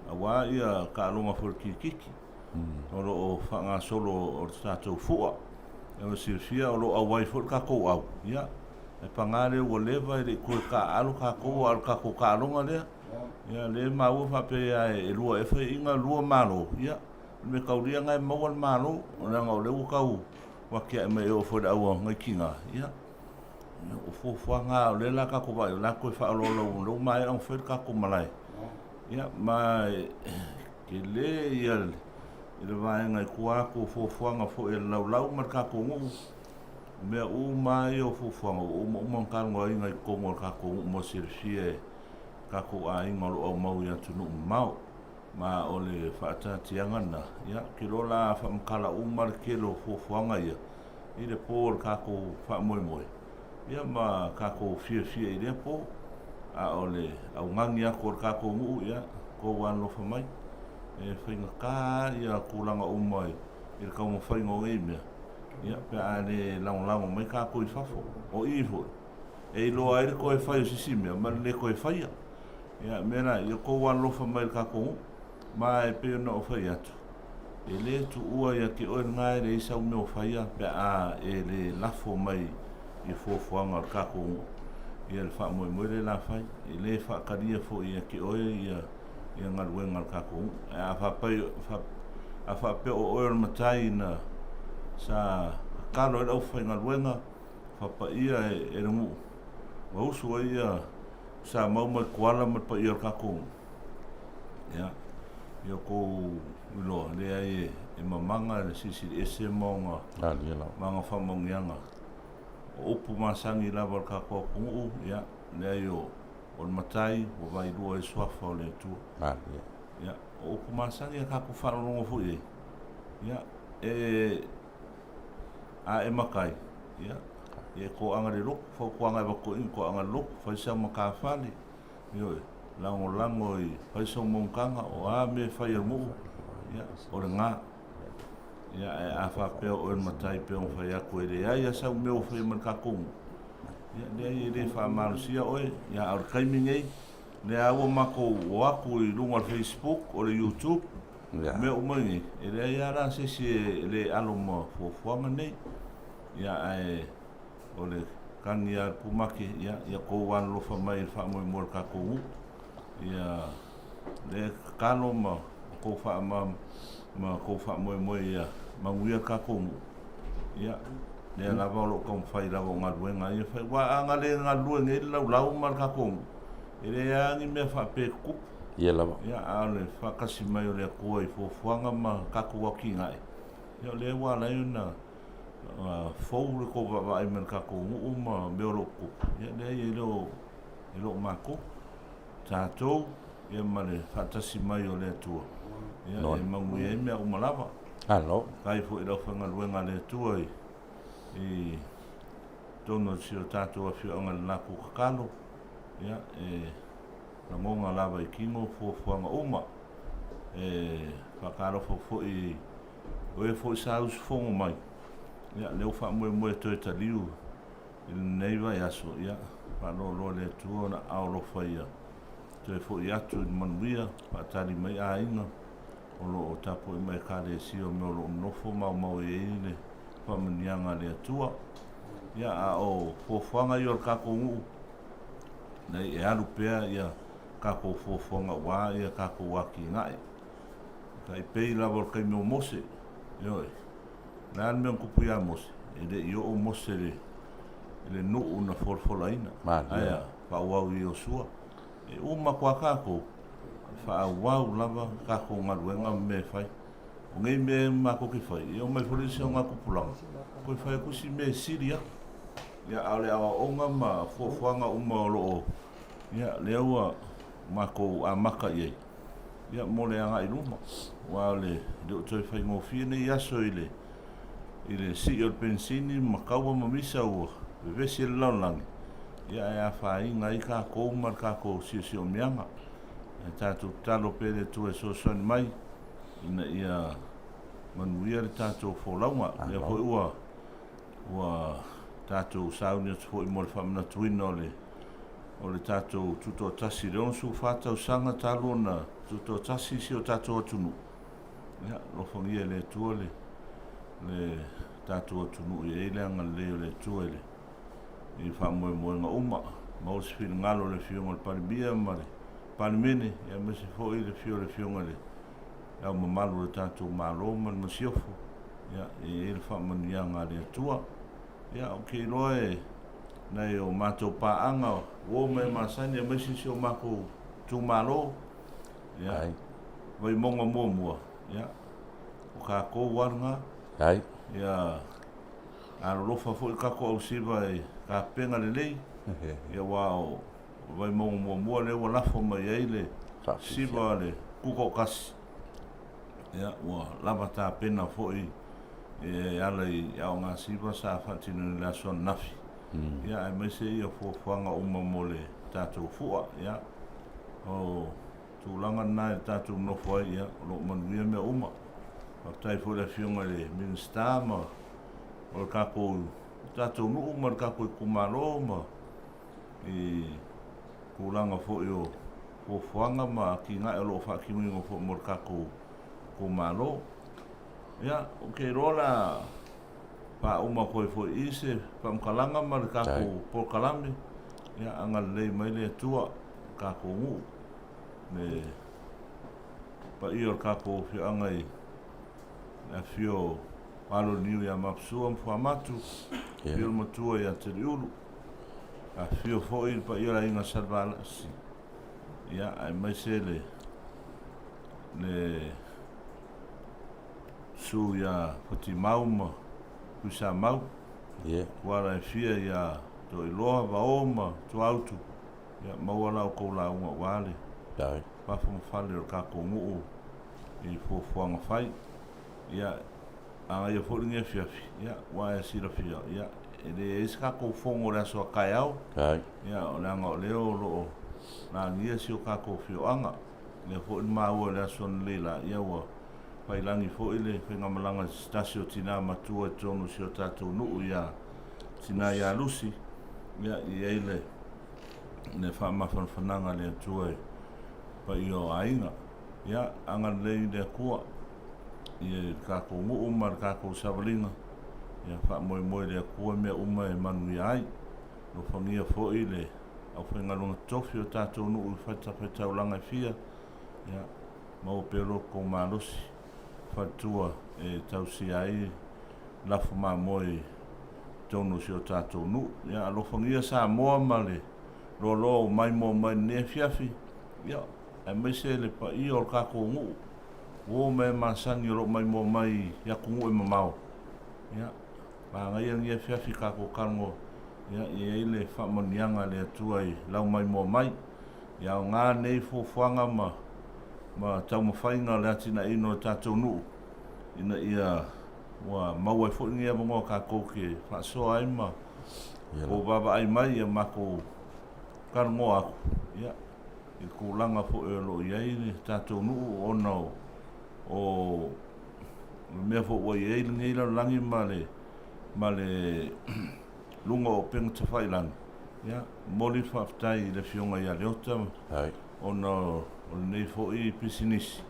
awa ia ka longa fo kiki o lo whanga solo o tātou fua e sirfia o lo awai fo ka ko au ia e pangare o leva i ko ka alu ka ko al ka ko ka longa le ia le mau fa pe e lua e fa inga lua malo ia me kauria ngai mau malo o nga o le u kau wa kia me o fo da o ngai kinga ia o fo nga o le la ka ko vai la ko fa lo mai on fer ka ko malai ia mai ke le ia le vai ngai kua ko fo nga fo e lau mar ka ko ngu me o mai o fo nga o mo ka ngai ngai ko mo ka ko mo sirfie ka ko ai ngol o mau ia tunu mau ma o le whaata tiangana ia ki rola whamkala umar kelo fuanga ia i le pōr kako whamoimoe ia ma kako fia i le pō a o le au ngangi a kor kako ngu ia ko wan lofa mai e whainga kā ia kūranga umai i le kauma whainga o mea ia pe a le lango mai kako i whafo o i hoi e loa ere koe whai o sisimea ma le koe whaia ia mena ia ko wan lofa mai kako ngu mai pe no fai atu e le tu ua ia ki o ngai le isa me o fai pe a e le lafo mai i fofuanga ka ko ia le fa mo le la fai e le fa karia fo ia ki o ia ngal wengal ka ko a fa pe o matai na sa ka lo o fai ngal wenga fa pa ia e mu o su ia sa mau mai kwala mai pa ia ka ko ia yo ko lo le ai e mamanga le sisi ese monga manga famongianga o pu masangi la vol ka ko ku ya le yo on matai o vai do e swafa le tu ya o pu masangi ka ku fa no fu ya e a e makai ya e ko anga le lo fo ko anga ba ko in ko anga lo fa sa maka fali yo lango i paiso mongkanga o a me fai mo ya o nga ya a fa pe o matai pe o fai a ko ele ya sa me o fai man ka kong ya le fa malusia oi ya ar kaimingei le a o mako o aku i lunga Facebook o le YouTube me o mai ele ya ra se le alo mo fo nei ya ai o le kania pumaki ya ko wan lo fa mai fa mo ka kong ia le kalo ma ko fa mo ia manguia ka ko ia le la volo kom fai la nga luenga ia fa wa anga le nga luenga i lau mar ka ko ile ya ni me fa pe ku ia la ia ale fa kasi mai le ko i fo fuanga ma ka ko ki ngai ia le wa la una fo le ko va i mer ka ko ma me lo ku ia le i lo ma ko tātou e mare whatasi mai o le tua ia e mangu e mea umalava kai fu i rauwhanga luenga le tua i tono si o tātou a whianga le naku kakalo ia e na ngonga lava i kingo fuafuanga uma e whakaro fu i oe fu i saus fongo mai ia leo wha mue toi ta liu i neiva i aso ia whanolo le tua na aolo whaia te fo i atu i manuia patari mai a inga o lo o tapo i mai kare si o me o lo nofo mau e ile whamanianga le atua ia a o fofuanga i o kako ngu nei e alu pea ia kako fofuanga wā ia kako waki ngai kai pei lava kai me o mose ioi nan me kupu ia mose e le i o mose le nuu na forfolaina aia pa wau i o sua e uma kwa kako fa wau lava kako ngaluenga me fai o ngai me ma ko ki fai e o mai polisi o ngaku pulang ko fai ku si me siria ya ale awa onga ma fofuanga uma lo ya lewa ma ko amaka ye ya mole anga i luma wa le do toi fai ngo fine ya so ile si o pensini ma kawa ma misa o vesi langi ia e a whainga i kākou mar kākou si o mianga. E tātou talo pere tu e so son mai, ina ia manuia le tātou wholaunga, ia hoi ua tātou sauni atu hoi mo le whamana tuina o le tātou tuto tasi le onsu whātau sanga talo na tuto tasi si o tātou atunu. Ia, lofongia le tua le tātou atunu i eileanga le tua le. I whamoe nga uma, maus whina ngalo le whiunga le parimia ma le parimene, ia mese fōi le whiunga le. Au mamalu le tātou malo ma le masiofo, ia e le whamanianga le tua. Ia o kei loe, nei o mātou pāanga, o me masani, ia mese si o mako tū malo. Ia, vai monga mua, ia, o kākou waranga. Ia, arofa fo ka ko au siva e ka penga le lei ia wao vai mo le wala fo mai ele siva le kuko kas ia wa lava ta pena fo i e ala i au nga siva sa fatinu la son nafi ia ai me se ia fo fanga uma mole tatu fua ia o tu langa na tatu no fo ia lo manuia me uma tai fo le fiunga le minsta ma o kako tātou nuu ma kako kumaro ma i kulanga fo yo fo fuanga ma ki nga elo fa ki mo fo mo kako kumaro ya o ke rola pa uma fo ise pa mkalanga ma kako po kalame ya anga le mai le tua kako ngu me pa i o kako fi anga i a fio alo niu ya mapsua mfuamatu fio matua ya teriulu a fio foi pa ira inga salvala si ya ai mai se le su ya poti mauma kusa mau wala e fia ya to iloa vaoma to autu ya mawala o koula unga wale pa fumu fale o kako nguu i fuanga fai ya a ia fo ringa fiafi ia wa e sira fia ia ele iska ko fongo la so kaiao ia o langa leo lo na nia si o ka ko fio anga le fo ma o la son lela ia wa pai langi fo ile fenga malanga stasio tina matua tonu si o tatu nu ia tina ia lusi ia ile ne fa ma fananga le tue pai o ainga ia anga le kua ia kako ngu umar kako savalinga ia fa moi le kua me uma e manu ai no famia fo ile au fenga longa tofi o tātou nu fata ulanga fia ia mau pelo ko malusi fatua e tausi ai lafu ma moi tonu si o tātou nu ia alo fangia sa moa male lo mai ne fiafi ia e mese le pa i o kako ngu o me masangi ro mai ya kungu e mamao ya pa ngai ngia fiafi ka ko kango ya ile fa monianga le tuai lau mai ya nga nei fo fuanga ma tau mo fainga le atina ino tatu nu ina ia wa mau e fo ngia mo ka ko ke fa so ai ma o baba ai mai ya mako kango aku ya i kulanga fo e lo ia ni tatu nu ono o me fo o ye ngai la langi male lunga o peng te failan ya moli faftai le fionga ya leota ono nei fo i pisinis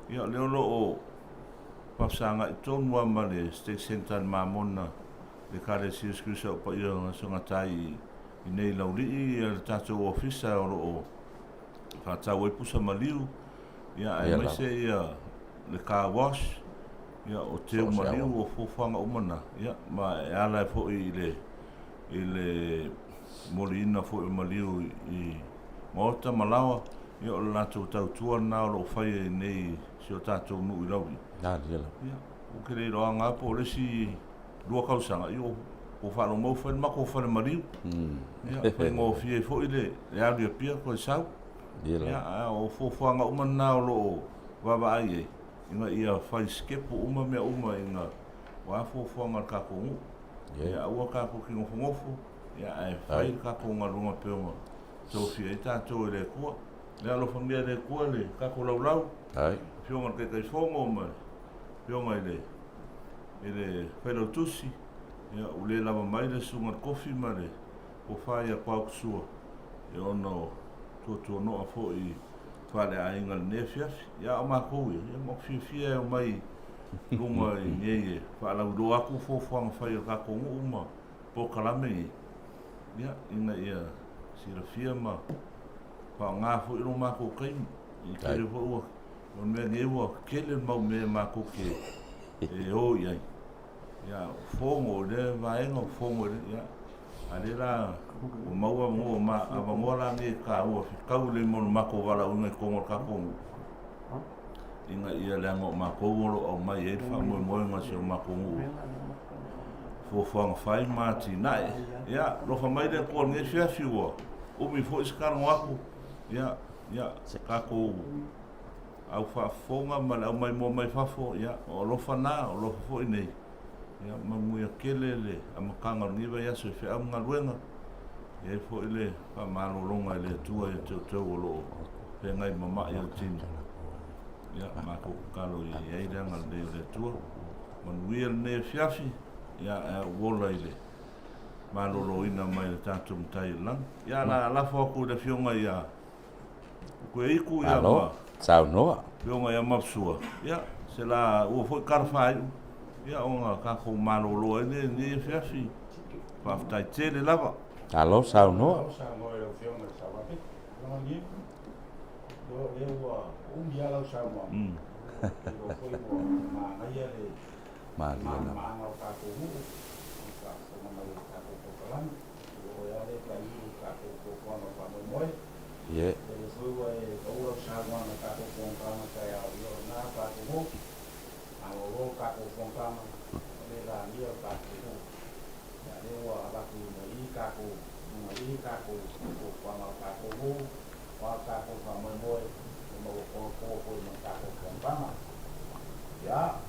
ya leolo o pasanga tonwa male state center mamona le kare si skusa pa yo songa tai i nei lauli i tato ofisa o fa tawe pusa maliu ya ai mai se ya le car wash ia o te umaliu o fofanga umana ia ma ala fo i le molina fo i maliu i mota malawa ia o lato tautua na o fai nei si o tātou nu i rawi ia o kere roa ngā po lesi lua kausanga ia o whalo mau whain mako o whare maliu ia whai ngō fie fo i le aria pia koe sau ia o fofanga umana o lo wawa ai inga ia fai skepo uma inga wa fo nga kako ngu ia ua kako ki ngofo ia e fai ka ko ngalunga peonga so fia ita to le ko le alo famia le ko le ka ko lau ai peonga ke fongo ma peonga ele pelo tusi ia ule lava mai le sunga kofi ma le o fai a pau sua e ono to no afo i fale a inga ne fiafi ia o ma ko ia mo fia o mai lunga i ngeye fa la do aku fo fai ka ko uma po kalame ia ina ia sira fia ma fa nga fo i ma ko kai i kere fo o me nge wo kele mau me ma ko ke e o ia ia fongo le vaenga fongo ia ale la o mau mo ma ava mola ni ka o ka le mo ma ko wala un ko ka ko inga ia le ngo ma ko o mai e fa mo ma se ma ko fo fang fai mati nai ia lo fa mai de ko nge fia fiwo o mi fo iskar ngako ia ka ko au fa fonga ma la mai mo mai fa fo ia o lo fa na o lo fo nei ia mamu ia kelele ama kanga ni va ia se fe am ngaluenga e fo ile fa malo longa ile tua e te lo pe ngai mama ia tin ia ma ko kalo ia ida ngal le tua man wiel ne fiafi ia wola ile malo lo ina mai le tatum tai lang ia la fo ku de fionga ia ko e ku ia ma sao no fionga ia mapsua ia se la o fo karfai ia onga ka ko malo lo ni fiafi fa tai tele lava alo sao no sa ngoi lo fionga sa wa pe lo ni do le wa dia lo sa mo lo foi mo ma ngai le ma dia na ma ngau ka ko mu ka ko ma le ka ko kalan o ya le ka ni ka ko no pa mo moi ye le foi wa o lo sa mo na ka ko ka ma ka ya yo na ka ko mo a lo ka ko ka ma le la ni ka ko ya le wa ba ku mo i ka ko kwa ma ka ko mo wa ka ko pa mo moi mo ko mo ka ko ka ma ya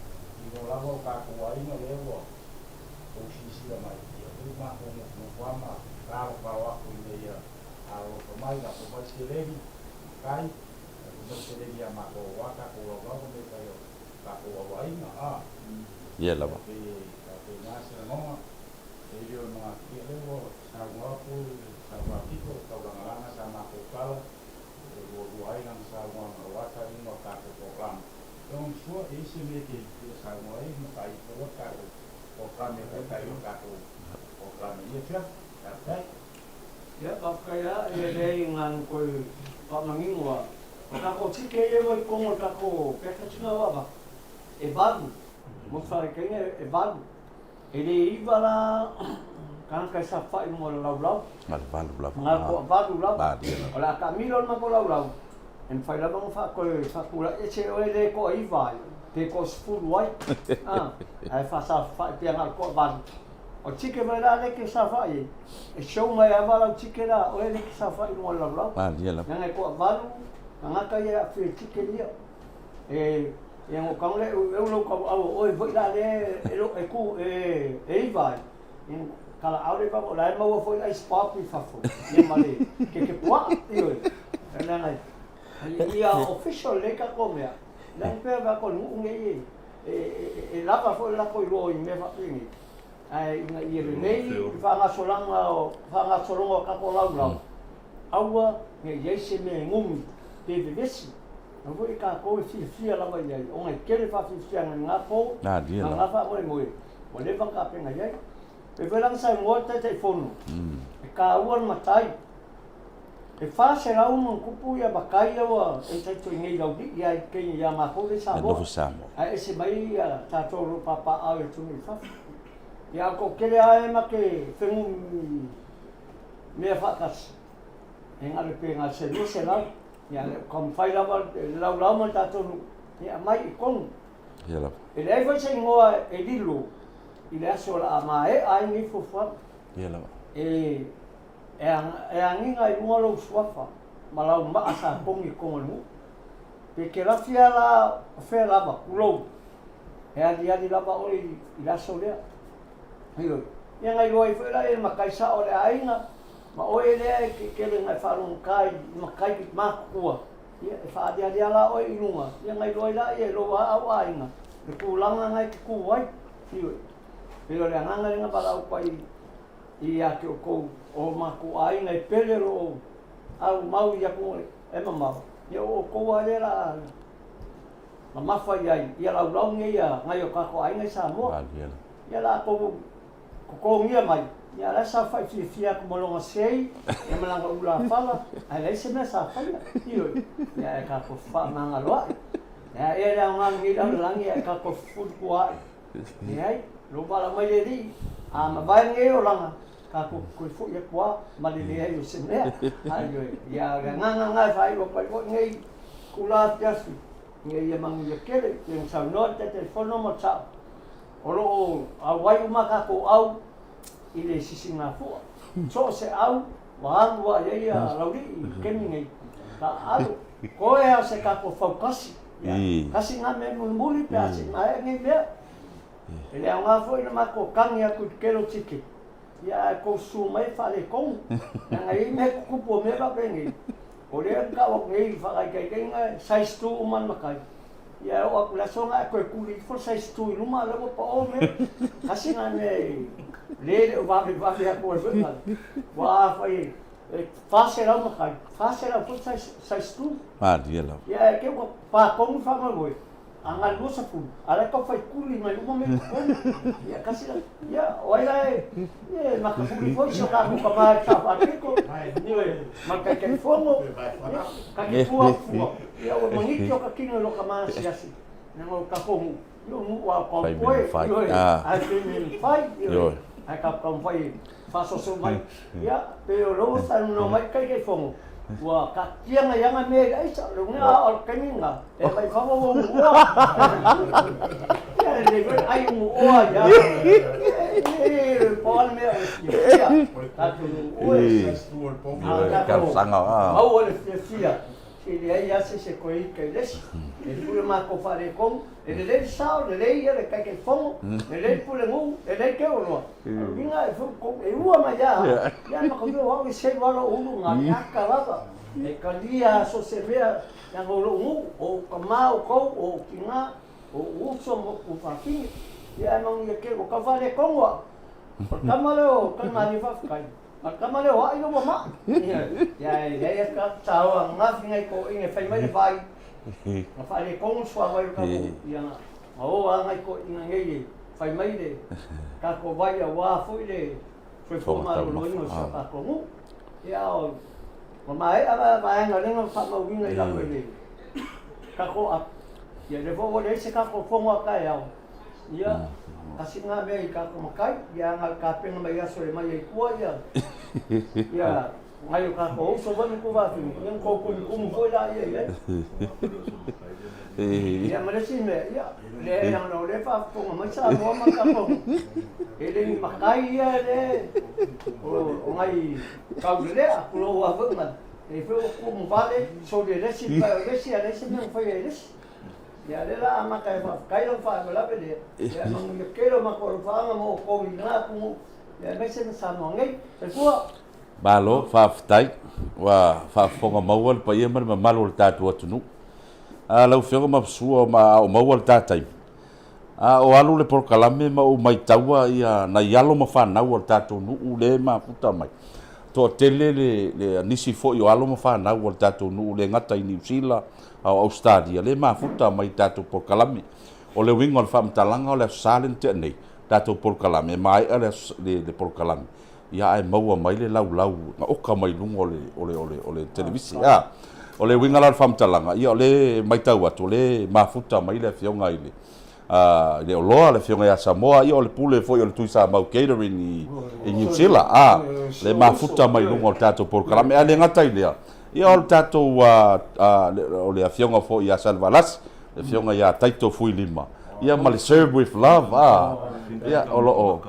no lavo ka ko ai no levo o xixi da mai ia tu ma ko no kwama ka pa wa ko ile ia a o ko mai da ko pa skelevi kai no skelevi ma ko wa ka ko wa ko me ka yo ka ko wa ai na ye la ba ka ko na se no e yo no a ki levo sa wa ko sa wa ki ko ka wa na sa ma ko ka o ai na sa wa ka no ka ko program então sua esse meio que sai aí não sai por outro o plano vai cair o plano ia já até ya pakaya e ngan ko pamangingwa ka ko tike e mo ko ka ko peka tuna wa e bagu mo fare que e bagu ele ibala kan ka sa fa mo lau mal balu ngal ko bagu lau ba dia na ola kamilo ma ko lau en fai la bang fa ko kula e che o le ko i vai te ko sfuru wai ai fa sa fa te ngal ko ban o chike vai la le ke sa fa e show mai ava la chike la o le ke sa fa i mo la ba dia la ngai ko valu nga ka ia fe chike lia e ngo ka le eu lo ko o vai la le e lo e ku e i vai en kala aure pa la mo foi ai spark pi fa fo ye male ke poa io e ngai ia official le ka komea la pe va con un e la pa fo la ko lo i me fa pini ai nga i re nei fa nga solanga ka ko lau aua nge yese me ngum te vesi no voi ka ko fi la va ia o ngai kere fa fi nga po na dia nga fa mo o le va ka pe nga ia pe velang sai mo te fono e ka uan matai e fa se la un kupu ia bakai wa e tai to ngai lau di ia ke ia ma ko le sa no fa mo a ese mai ia ta to ro papa a e tu ni fa ia ko kele a e ma ke fengu me fa kas en ale pe ngal se lu se la ia kom fai la lau ma ta to ia mai kon ye la e le vai se ngoa e dilu i le aso la ma e ai ni fo fa ye la e anginga i mua lau suafa ma lau maa sa kongi kongo pe ke la fia la fe lava ulou e adi lava o i laso lea hiyo ia ngai loi foi la e makai sa o le ainga ma o e le ke le ngai whalung kai makai ki makua ia e whaadia dia la o i lunga ia ngai loi la e loa au ainga le kūlanga ngai ki kūwai iwe pero le anganga ringa pala au pai i a ke o kou o maku ainga i pele ro au mau i aku e mamau ia o kou a le la ma mafa iai ia lau lau ia ngai o kako ainga i Samoa ia la kou ko ngia mai ia la sa fai fia ko molonga sei ia malanga ula fala ai le se me sa fai io ia ka ko fa manga loa ia ia la ngi la langi ia ka ko fut kuai ia lo bala mai le ri a ma vai ngi o langa ka ko fu ia kwa ma le le io se me ai ia nga fai lo pai ko ngi kula tiasi ngi ia mangi kele yang sa no te telefono mo cha olo au wai umaka ko au i le sisinga fua so se au wa wa ia lauri kemi ngai ta alu ko e se ka ko focus kasi nga me muli pa si mai ngai be ele nga foi na ko kangi aku kelo tiki ia ko su mai fa le kon ngai me ku po me ba bengi o le ka o ngai fa kai kai ngai size 2 man makai ia o aku la songa ko kuli for size 2 luma la pa o me kasi nga me le va a ko venga va fai facera uma kai facera for size 2 dia la ia ke ko pa como fa ma voi anga lusa fu ala ko fai kuli mai uma me ia kasi ia oila e ma ko kuli foi so ka ko pa ta pa ko ni ma ka ke fomo ka ke fu ia o monito ka kino lo ka ma siasi na mo ka ko yo mu wa ko foi ai que fai ai ka kom fai faso so mai ia pero lo sa no mai kai ke fomo wa ka kianga yanga me ai sa lo nga o kaninga e mai fa mo wa ya le ai mo o ya e pon me ya ta tu o ka sanga au le fia e le ai ase se koi kai les e pure ma ko fare kon e le sa le ia le kai ke fomo e le pure ngu e le ke o no vinga e fu ko e ua ma ya ma ko yo o se wa lo ulu nga ya ka ba e ka dia so se vea ya go lo ngu o ka ma o ko o kinga o uso mo ku fa ki ya no ye ke ko ka fare kon wa ka ma le o ka ma ni fa kai Kamale wa ino mama. Ya ka tawa nga fingai ko inge fai mai vai. Nga fai ko swa vai ka ya. O ngai ko inga ngai fai mai de. Ka ko vai wa fu de. Foi forma lo ino sa ka ko mu. Ya o mama aba ba nga lengo fa ma winga la ko de. Ka ko a. Ya de vo de se ka ko fo mo ka ya. Ya kasi nga me ka ko makai ya nga ka penga mai aso le mai ko ya ya ngai ka ko so ba ko va fi yang ko ko la ya ya ma le si me ya le yang no le fa ko ma sa mo ma ka ko ele ni makai ya le o ngai ka le a ko wa va ma e fe ko mo vale so de le si pa le si ale se me fa le ya le la ama ka fa kai lo fa la pele ya mo yo quiero ma ko fa mo ko ina ku ya me se sa mo ngai e ko balo fa ftai wa fa fonga mawal pa yema ma malo tatu atunu a lau fionga ma sua ma o mawal tatai a o alu le por kalame ma o mai taua ia na yalo ma fa na o tatu nu le ma puta mai to tele le nisi fo yo alo ma fa na o tatu nu le ngata i New Zealand au Australia le mafuta mai tatu por kalame o le wingo le famtalanga o le salen te nei tatu por kalame mai le por kalame ia ai maua mai le lau na oka mai lungo le televisi o le winga la famtalanga ia o le mai tau atu le mafuta mai le fionga ile le oloa le fionga ya Samoa ia o le pule foi o le tuisa mau catering i New Zealand le mafuta mai lungo tatu por kalame ale ngata ile ia o tatou o le afionga fo ia Salvalas le fionga ia taito fui lima ia ma le serve with love ia o lo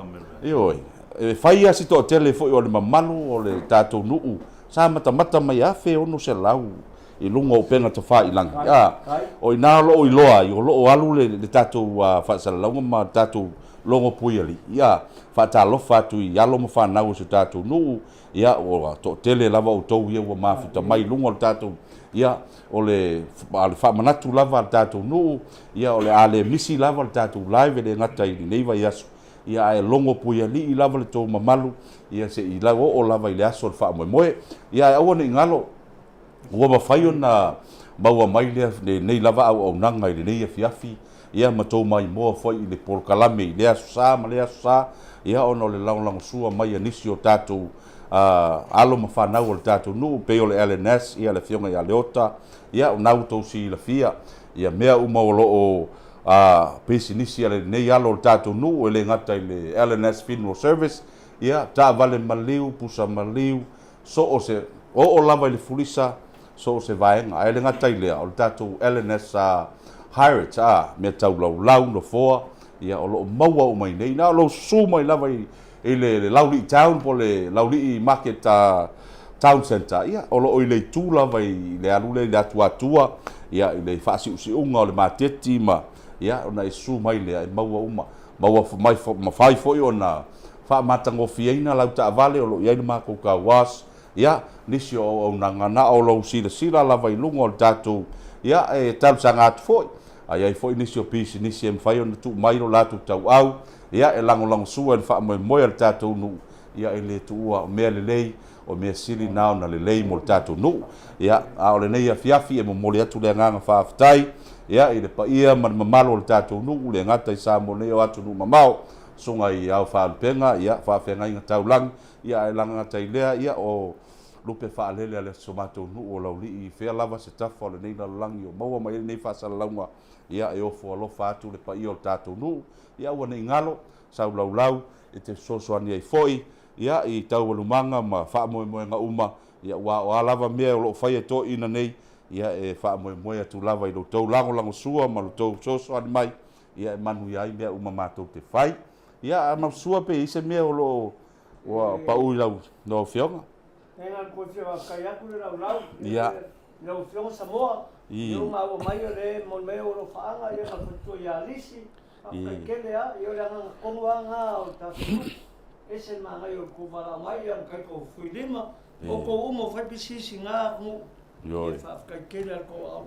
io e fai asi to tele fo o le mamalu o le tatou nuu sa mata mai afe onu se lau i lungo o penga to fa i langa o ina lo i loa i lo alu le tatou fa sala longa ma tatou longo pui ali ia faatalofa atu i alo ma fanau o se tatou nuu ia o toʻatele lava outou ia ua mafuta mai luga o le tatou ia o le faamanatu lava a le tatou nuu ia o le a le misi lava le tatou live le gata i lenei vai aso ia e longo pui alii lava le tou mamalu ia seʻi lau oo lava i le aso o le faamoemoe ia e aua neʻi galo ua mafai ona maua mai lea lenei lava auaunaga i lenei afiafi ia matou mai moa foi i le polokalame i le aso sā ma le aso sā ia ona o le lagolagosua mai anisi o tatou alo ma fanau o le tatou nuu pei o le LNS ia le fioga ia le ota ia o nau tou silafia ia mea uma o loo pesinisi a lenei alo o le tatou nuu e le gata i le LNS Funeral Service ia taavale maliu pusa maliu so o se oo lava i le fulisa so o se vaega ae le gata i lea o le tatou LNS Pirates mea taulaulau no foa ia o loo maua o mai nei na o lou susu mai lava i le laulii town po le laulii market town center ia o loo i le itu lava i le alu le atuatua ia i le faasiʻusiʻuga o le mateti ma ia ona e su mai lea e maua uma maua mai mafai foʻi ona faamatagofiaina lau taavale o loo iai le makou kauas ia nisi o auaunaga na o lou silasila lava i luga o le tatou ia e talusaga atu foʻi ai foʻi nisi o pisinisi e mafai ona tuumai lo latou tauau ia e lagolagosua i le faamoemoe a le tatou nuu ia i le tuua o mea lelei o mea sili na ona lelei mo le tatou nuu ia a o lenei afiafi e momoli atu le agaga faafetai ia i le paia ma le mamalo o le tatou nuu le agata i sa monei o atu nuu mamao suga i ao faalupega ia faafegaiga taulagi ia e lagagata i lea ia o lupe faalele a le so matou nuu o laulii fea lava se tafa o lenei lalolagi o maua mai lenei faasalalauga ia e ofo alofa atu le paia o le tatou nuu ia ua neʻi galo saulaulau e te soasoani ai foʻi ia i taualumaga ma faamoemoega uma ia ua o a lava mea o loo fai e toʻina nei ia e faamoemoe atu lava i loutou lagolagosua ma loutou soasoani mai ia e manu ia ai mea uma matou te fai ia mausua pe ise mea o loo ua paʻui lau no feoga Nena ko te wa kai aku le lau. Ia. Lau fionga Samoa. I. Yo ma o mai le mon me o faanga ia na futu ya lisi. Kai kele a yo le nga konga o ta fu. Ese ma ngai o ko vala mai ya kai ko fuilima. O ko umo fai pisi singa mu. Yo. Kai kele ko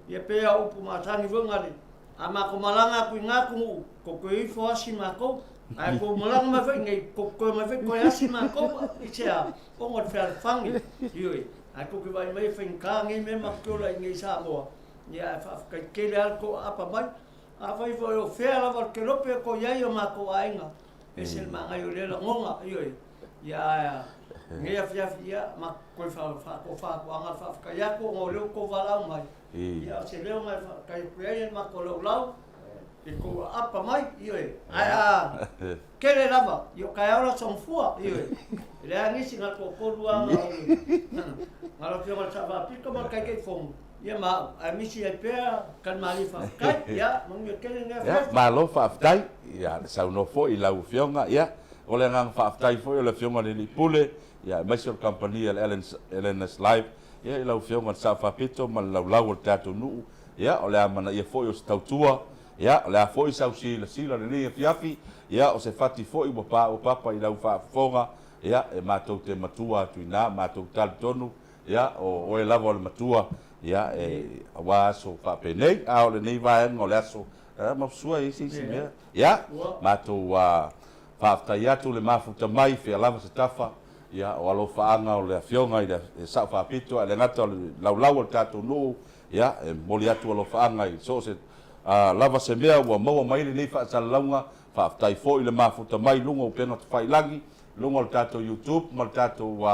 ia pe a upu matani vongari. Ama ko malanga ku ngaku ko ko i fo asima ko. Ai ko malanga ma fai ngai ko ma fai ko asima ko. Ichea. O ngot fer fangi yoi ai ko ke vai mai fen ka ngai me ma ko la ngai sa mo ya fa ka ke le al ko apa mai a vai vo o fer la vor ke lo pe ko ya yo ma ko ainga es el ma ngai le la ngonga yoi ya ngai ya fia ma ko fa ko anga fa ka ya ko ngo le ko vala mai ya se le mai ka ku ya ma ko lo lau e ko apa mai yoi ai kere lava yo kai ora son fua yoi le angisi ngal ko lua ngalo fio ngal sava piko ma kai ke fong ia ma a misi e pea kan mali fa kai ia mong yo kele nga fa ma lo fa aftai ia sa no fo i lau fionga ia o le ngang fa aftai fo le fionga le pule ia master company LNS live ia i lau fionga sa fa pito ma lau tato nu ia o le amana ia fo yo stautua ia o le fo i sa sila le fiafi ia o se fati fo i o papa i lau fa fonga ia e matou te matua tuina matou tal tonu ia o e lava o le matua ia e awa aso faapenei a o lenei vaega o le aso mafusua isi mea ia matou faafetai atu le mafuta mai fea lava se tafa ia o alofaaga o le afioga i le sa'o faapito a le gata o le laulau o le tatou nuu ia e moli atu alofaaga i so se lava se mea ua maua mai lenei faasalalauga faafetai fo'i le mafuta mai luga upega tafailagi lunga o le tatou YouTube ma le tatou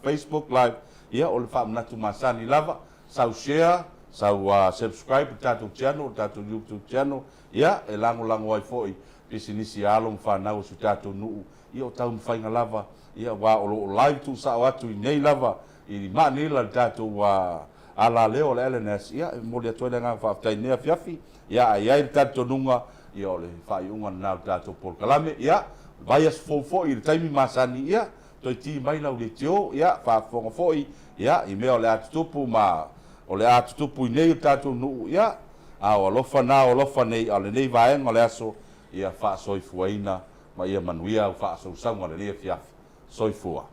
Facebook live ia o le faamanatu masani lava sau share sau subscribe le tatou channel le tatou YouTube channel ia e lagolago ai fo'i pisinisi alo ma fanau su tatou nuu ia o tau mafaiga lava ia ua o loo live tusa'o atu i nei lava i ma'anila le tatou alaleo o le LNS ia e moli atu ai le agaga faafetai nei afiafi ia aiai le tatitonuga ia o le fa'ai'uga lanā o le tatou polokalame ia vai as fo i le taimi masani ia toi ti mai lau le tio ia faafofoga fo'i ia i mea o le atutupu ma o le atutupu i nei o tatou nuu ia a o alofa na o alofa nei a lenei vaega o le aso ia wha soifuaina ma ia manuia au wha sousauga le lia fiafi soifua